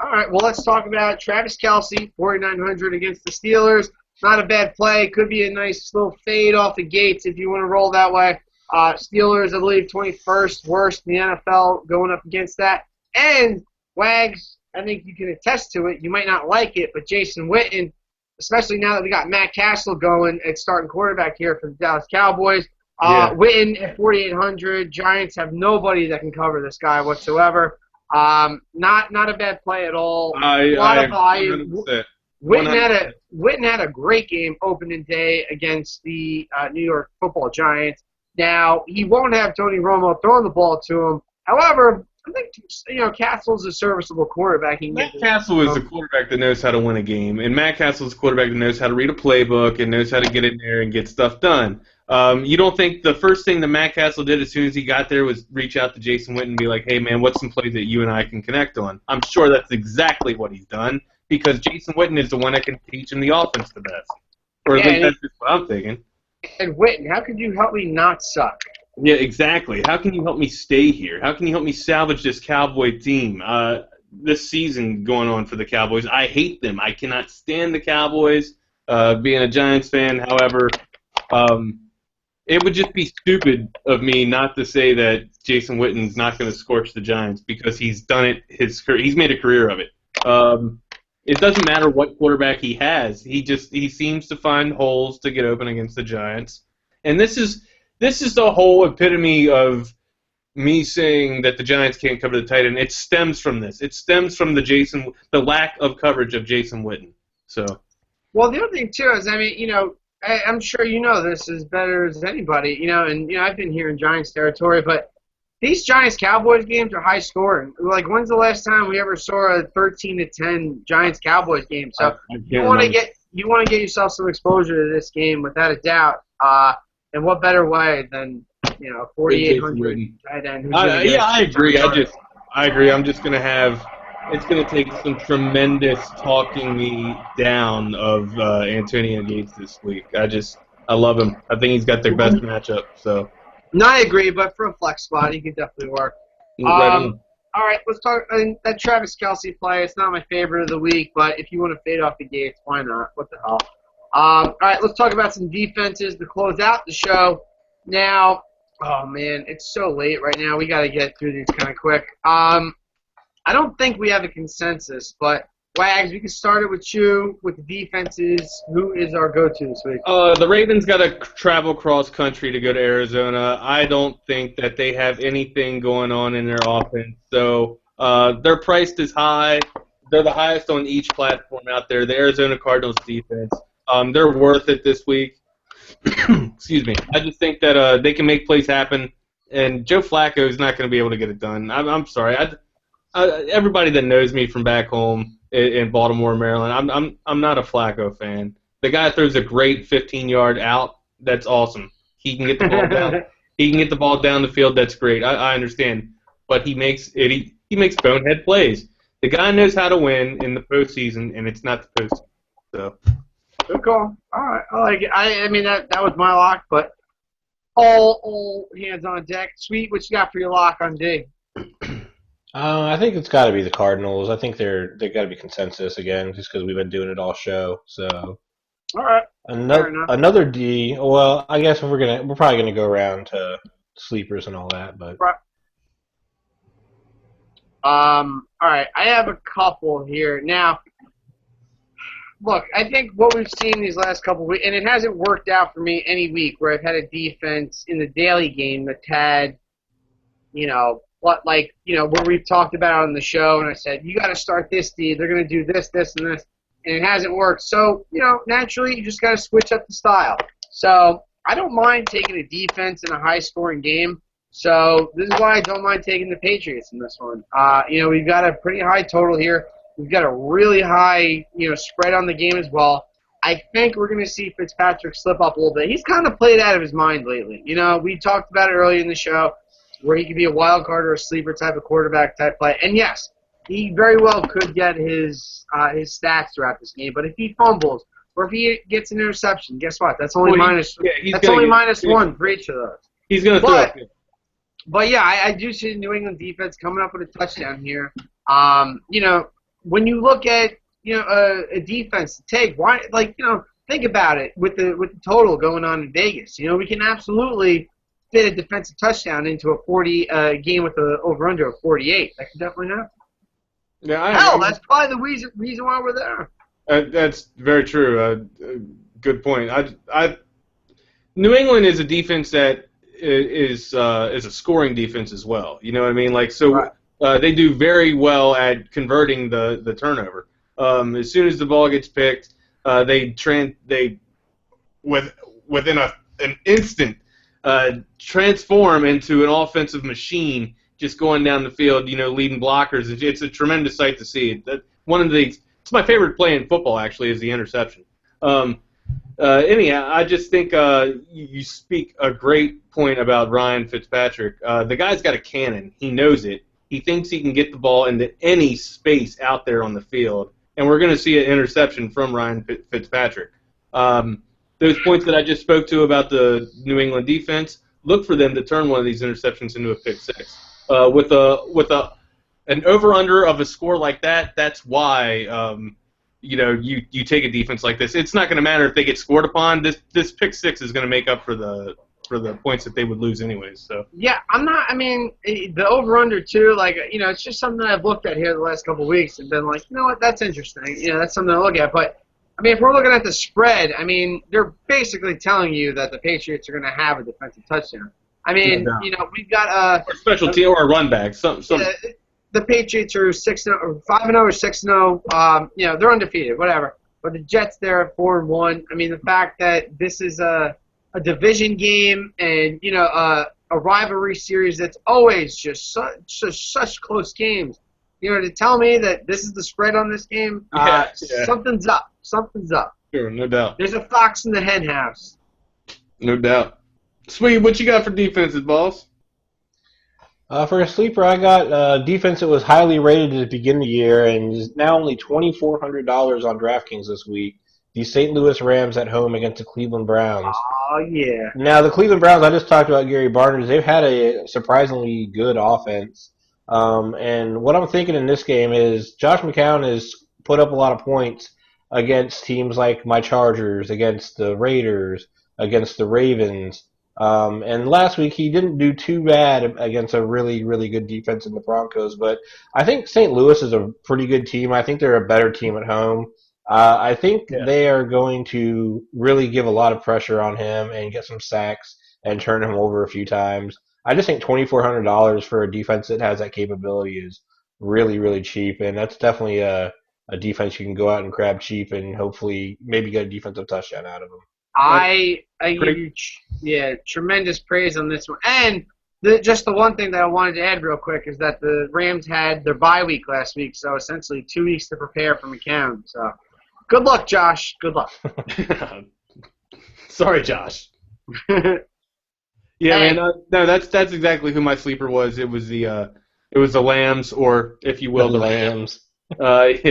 All right, well, let's talk about Travis Kelce, 4,900 against the Steelers. Not a bad play. Could be a nice little fade off the Gates if you want to roll that way. Steelers, I believe, 21st worst in the NFL going up against that. And Wags, I think you can attest to it. You might not like it, but Jason Witten, especially now that we got Matt Castle going at starting quarterback here for the Dallas Cowboys. Witten at 4,800. Giants have nobody that can cover this guy whatsoever. Not a bad play at all. A lot of volume. Witten had a great game opening day against the New York Football Giants. Now he won't have Tony Romo throwing the ball to him. However, I think Castle's a serviceable quarterback. Matt Castle is a quarterback that knows how to win a game, and Matt Castle is a quarterback that knows how to read a playbook and knows how to get in there and get stuff done. You don't think the first thing that Matt Castle did as soon as he got there was reach out to Jason Witten and be like, "Hey man, what's some plays that you and I can connect on?" I'm sure that's exactly what he's done because Jason Witten is the one that can teach him the offense the best. Or at least that's just what I'm thinking. And Witten, how could you help me not suck? Yeah, exactly. How can you help me stay here? How can you help me salvage this Cowboy team? This season going on for the Cowboys, I hate them. I cannot stand the Cowboys. Being a Giants fan, however, it would just be stupid of me not to say that Jason Witten's not going to scorch the Giants because he's done it. He's made a career of it. It doesn't matter what quarterback he has. He seems to find holes to get open against the Giants, and this is the whole epitome of me saying that the Giants can't cover the tight end. It stems from this. It stems from the lack of coverage of Jason Witten. So. Well, the other thing too is, I mean, I'm sure you know this as better as anybody, and I've been here in Giants territory, but these Giants-Cowboys games are high scoring. Like, when's the last time we ever saw a 13-10 Giants-Cowboys game? So you want to get yourself some exposure to this game without a doubt. And what better way than 4,800 tight end? I agree. I agree. I'm just gonna have. It's going to take some tremendous talking me down of Antonio Gates this week. I love him. I think he's got their best matchup. So. No, I agree, but for a flex spot, he could definitely work. All right, let's talk. That Travis Kelce play, it's not my favorite of the week, but if you want to fade off the Gates, why not? What the hell? All right, let's talk about some defenses to close out the show. Now, oh, man, it's so late right now. We got to get through these kind of quick. I don't think we have a consensus, but Wags, we can start it with you with the defenses. Who is our go-to this week? The Ravens got to travel cross country to go to Arizona. I don't think that they have anything going on in their offense. So they're priced as high. They're the highest on each platform out there. The Arizona Cardinals defense. They're worth it this week. Excuse me. I just think that they can make plays happen, and Joe Flacco is not going to be able to get it done. I'm sorry. Everybody that knows me from back home in Baltimore, Maryland, I'm not a Flacco fan. The guy throws a great 15-yard out. That's awesome. He can get the ball down. He can get the ball down the field. That's great. I understand, but he makes bonehead plays. The guy knows how to win in the postseason, and it's not the postseason. So. Good call. All right, I like it. I mean that was my lock, but all hands on deck. Sweet, what you got for your lock on D? I think it's got to be the Cardinals. I think they've got to be consensus again, just because we've been doing it all show. So, all right, another D. Well, I guess we're probably gonna go around to sleepers and all that, but. Right. All right, I have a couple here now. Look, I think what we've seen these last couple of weeks, and it hasn't worked out for me any week where I've had a defense in the daily game that had, where we've talked about on the show, and I said, you got to start this D. They're going to do this, this, and this, and it hasn't worked. So, naturally, you just got to switch up the style. So I don't mind taking a defense in a high-scoring game. So this is why I don't mind taking the Patriots in this one. We've got a pretty high total here. We've got a really high, spread on the game as well. I think we're going to see Fitzpatrick slip up a little bit. He's kind of played out of his mind lately. We talked about it earlier in the show where he could be a wild card or a sleeper type of quarterback type play. And yes, he very well could get his stats throughout this game. But if he fumbles or if he gets an interception, guess what? That's only minus one for each of those. He's going to throw it. But yeah, I do see the New England defense coming up with a touchdown here. When you look at a defense to take, why think about it with the total going on in Vegas. We can absolutely fit a defensive touchdown into a 40 game with an over under of 48. That could definitely happen. Yeah, that's probably the reason why we're there. That's very true. Good point. New England is a defense that is a scoring defense as well. You know what I mean? Right. They do very well at converting the turnover. As soon as the ball gets picked, they within an instant transform into an offensive machine, just going down the field, leading blockers. It's a tremendous sight to see. It's my favorite play in football, actually, is the interception. Anyhow, I just think you speak a great point about Ryan Fitzpatrick. The guy's got a cannon. He knows it. He thinks he can get the ball into any space out there on the field, and we're going to see an interception from Ryan Fitzpatrick. Those points that I just spoke to about the New England defense, look for them to turn one of these interceptions into a pick six. With an over-under of a score like that, that's why you take a defense like this. It's not going to matter if they get scored upon. This pick six is going to make up for the points that they would lose anyways. So yeah, the over-under too, it's just something I've looked at here the last couple of weeks and been like, you know what, that's interesting. That's something to look at. But if we're looking at the spread, they're basically telling you that the Patriots are going to have a defensive touchdown. We've got a special team or a run back. The Patriots are 5-0 or 6-0. They're undefeated, whatever. But the Jets, they're at 4-1. The fact that this is a division game and a rivalry series that's always just such close games. To tell me that this is the spread on this game, something's up. Something's up. Sure, no doubt. There's a fox in the hen house. No doubt. Sweet, what you got for defenses, boss? For a sleeper, I got defense that was highly rated at the beginning of the year and is now only $2,400 on DraftKings this week. The St. Louis Rams at home against the Cleveland Browns. Oh, yeah. Now, the Cleveland Browns, I just talked about Gary Barnidge. They've had a surprisingly good offense. And what I'm thinking in this game is Josh McCown has put up a lot of points against teams like my Chargers, against the Raiders, against the Ravens. And last week he didn't do too bad against a really, really good defense in the Broncos. But I think St. Louis is a pretty good team. I think they're a better team at home. I think they are going to really give a lot of pressure on him and get some sacks and turn him over a few times. I just think $2,400 for a defense that has that capability is really, really cheap, and that's definitely a defense you can go out and grab cheap and hopefully maybe get a defensive touchdown out of them. I give you tremendous praise on this one. And just the one thing that I wanted to add real quick is that the Rams had their bye week last week, so essentially 2 weeks to prepare for McCown. So good luck, Josh. Good luck. Sorry, Josh. Yeah, man. No, that's exactly who my sleeper was. It was the Lambs, or if you will, the Lambs. But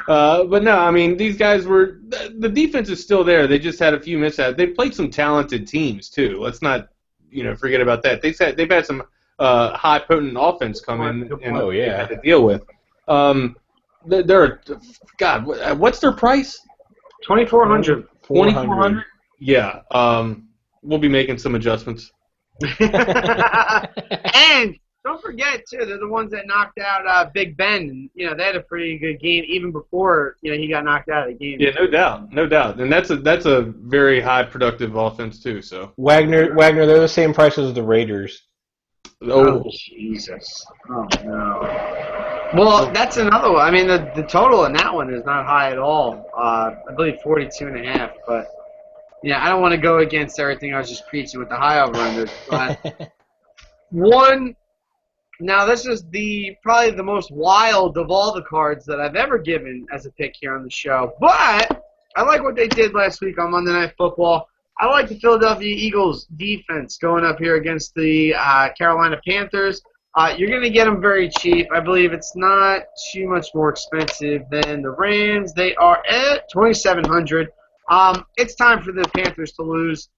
no, I mean, these guys were the defense is still there. They just had a few mishaps. They played some talented teams too. Let's not forget about that. They've had some high potent offense come in and they had to deal with. What's their price? $2,400. $2,400. Yeah. We'll be making some adjustments. And don't forget too, they're the ones that knocked out Big Ben. They had a pretty good game even before he got knocked out of the game. Yeah, no doubt, and that's a very high productive offense too. So Wagner, they're the same price as the Raiders. Oh Jesus! Oh no. Well, that's another one. I mean, the total in that one is not high at all. I believe 42.5, but. Yeah, I don't want to go against everything I was just preaching with the high over-under. But now this is probably the most wild of all the cards that I've ever given as a pick here on the show. But I like what they did last week on Monday Night Football. I like the Philadelphia Eagles defense going up here against the Carolina Panthers. You're going to get them very cheap. I believe it's not too much more expensive than the Rams. They are at $2,700. It's time for the Panthers to lose.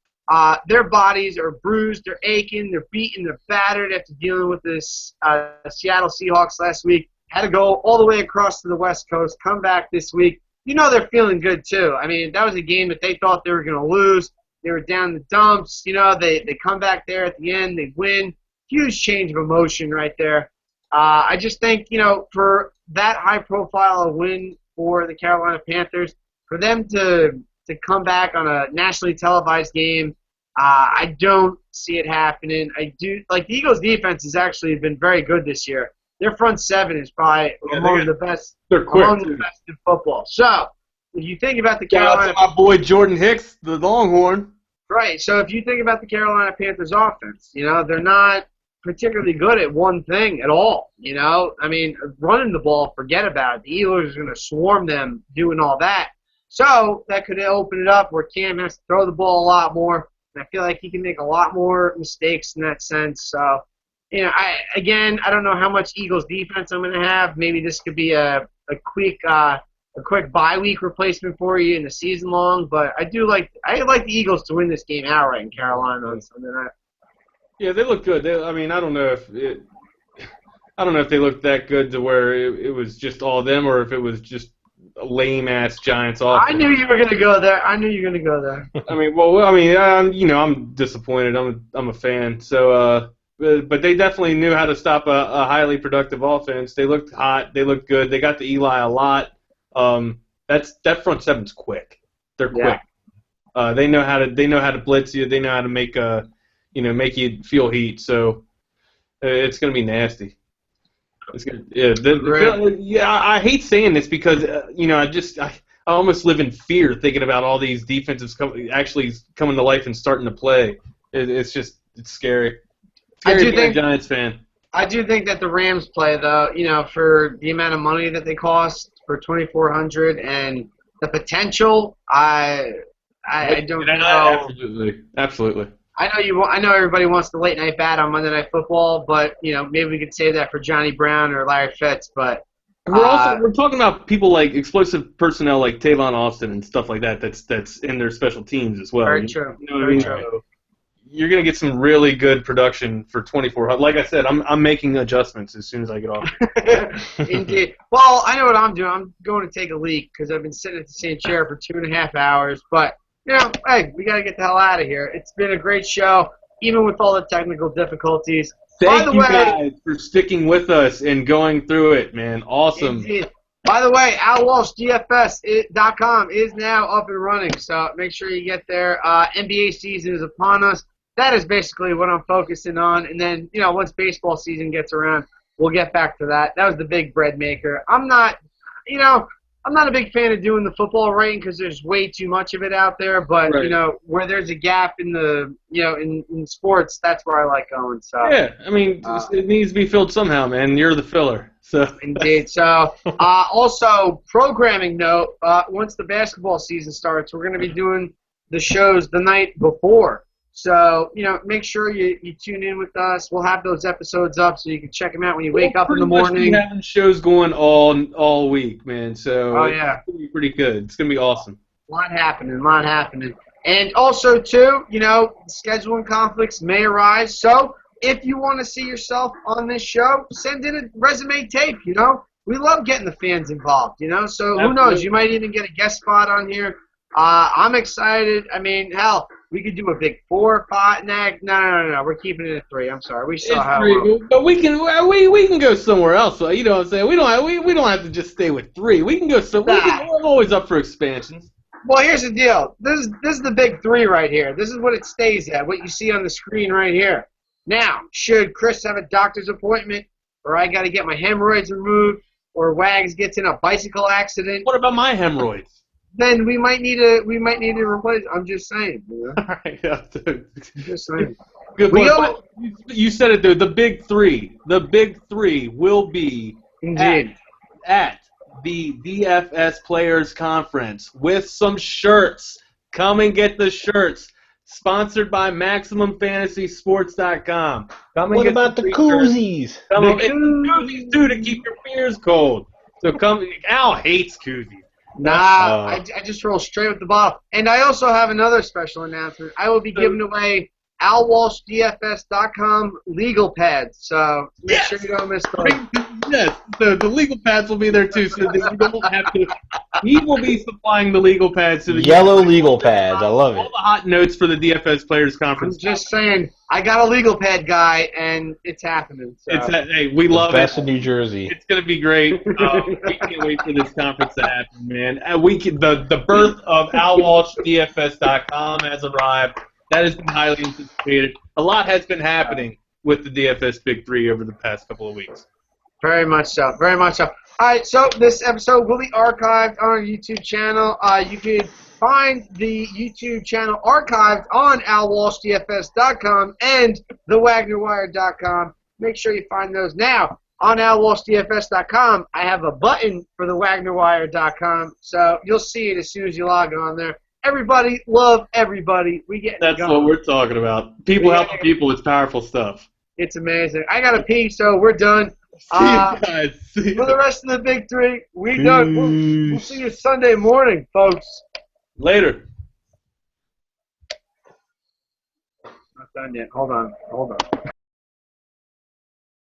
Their bodies are bruised, they're aching, they're beaten, they're battered after dealing with this Seattle Seahawks last week. Had to go all the way across to the West Coast, come back this week. They're feeling good too. I mean, that was a game that they thought they were going to lose. They were down in the dumps. They come back there at the end, they win. Huge change of emotion right there. I just think, for that high profile win for the Carolina Panthers, for them to come back on a nationally televised game, I don't see it happening. I do the Eagles' defense has actually been very good this year. Their front seven is probably among the best. They're quick, the best in football. So if you think about the Carolina, my boy Jordan Hicks, the Longhorn. Right. So if you think about the Carolina Panthers' offense, they're not particularly good at one thing at all. I mean, running the ball, forget about it. The Eagles are going to swarm them doing all that. So that could open it up where Cam has to throw the ball a lot more. And I feel like he can make a lot more mistakes in that sense. So, I don't know how much Eagles defense I'm going to have. Maybe this could be a quick bye week replacement for you in the season long. But I like the Eagles to win this game outright in Carolina on Sunday night. Yeah, they look good. I don't know if they looked that good to where it was just all them, or if it was just a lame-ass Giants offense. I knew you were going to go there. I mean, I'm disappointed. I'm a fan. So, but they definitely knew how to stop a highly productive offense. They looked hot. They looked good. They got to Eli a lot. That front seven's quick. They're quick. They know how to blitz you. They know how to make you feel heat. So it's going to be nasty. It's good. I hate saying this because I almost live in fear thinking about all these defensives actually coming to life and starting to play. It's scary. I do think a Giants fan. I do think that the Rams play though. For the amount of money that they cost for $2,400 and the potential, I don't know. Absolutely. I know everybody wants the late night bat on Monday Night Football, but maybe we could save that for Johnny Brown or Larry Fitz. But we're talking about people like explosive personnel like Tavon Austin and stuff like that. That's in their special teams as well. Very true. You know what I mean? True. You're gonna get some really good production for 2,400. Like I said, I'm making adjustments as soon as I get off. Indeed. Well, I know what I'm doing. I'm going to take a leak because I've been sitting at the same chair for 2.5 hours. But hey, we got to get the hell out of here. It's been a great show. even with all the technical difficulties. Thank By the you way, guys for sticking with us and going through it, man. Awesome. indeed. By the way, AlWalshDFS.com is now up and running, so make sure you get there. NBA season is upon us. That is basically what I'm focusing on, and then once baseball season gets around, we'll get back to that. That was the big bread maker. I'm not a big fan of doing the football rating because there's way too much of it out there. But Right. where there's a gap in the in sports, that's where I like going. So Yeah, I mean, it needs to be filled somehow, man. You're the filler. So indeed. So also programming note: once the basketball season starts, we're going to be doing the shows the night before. So make sure you tune in with us. We'll have those episodes up so you can check them out when you wake up in the morning. Pretty much be having shows going all week, man. So Oh, yeah. it's gonna be pretty good. It's gonna be awesome. A lot happening. And also, too, scheduling conflicts may arise. So if you want to see yourself on this show, send in a resume tape, We love getting the fans involved, So who knows? You might even get a guest spot on here. I'm excited. I mean, hell, we could do a big 4, 5. No. We're keeping it at 3. I'm sorry. We saw how. But we can go somewhere else. So, you know what I'm saying? We don't have to just stay with 3. We can go I'm always up for expansions. Well, here's the deal. This is the big 3 right here. This is what it stays at. What you see on the screen right here. Now, should Chris have a doctor's appointment, or I got to get my hemorrhoids removed, or Wags gets in a bicycle accident? What about my hemorrhoids? Then we might need to replace. I'm just saying. All right, yeah, Just saying. Good point. You said it, dude. The big 3. The big 3 will be Indeed. at the DFS Players Conference with some shirts. Come and get the shirts. Sponsored by MaximumFantasySports.com. What about the koozies? Koozies too to keep your beers cold. So come. Al hates koozies. Nah, I just roll straight with the bottle. And I also have another special announcement. I will be giving away AlWalshDFS.com legal pads. So make sure you don't miss those. Yes, the legal pads will be there too, so that you don't have to. He will be supplying the legal pads to the yellow legal pads. I love all it. the hot notes for the DFS Players Conference. I'm just saying, I got a legal pad guy, and it's happening. So. Hey, we love Best it. in New Jersey. It's gonna be great. We can't wait for this conference to happen, man. The birth of AlWalshDFS.com has arrived. That has been highly anticipated. A lot has been happening with the DFS Big 3 over the past couple of weeks. Very much so. Very much so. All right, so this episode will be archived on our YouTube channel. You can find the YouTube channel archived on AlWalshDFS.com and TheWagnerWire.com. Make sure you find those now. On AlWalshDFS.com, I have a button for TheWagnerWire.com, so you'll see it as soon as you log on there. Everybody love everybody. That's what we're talking about. People helping people. It's powerful stuff. It's amazing. I got to pee, so we're done. See you guys. See For the rest of the big 3, we done. We'll see you Sunday morning, folks. Later. Not done yet. Hold on.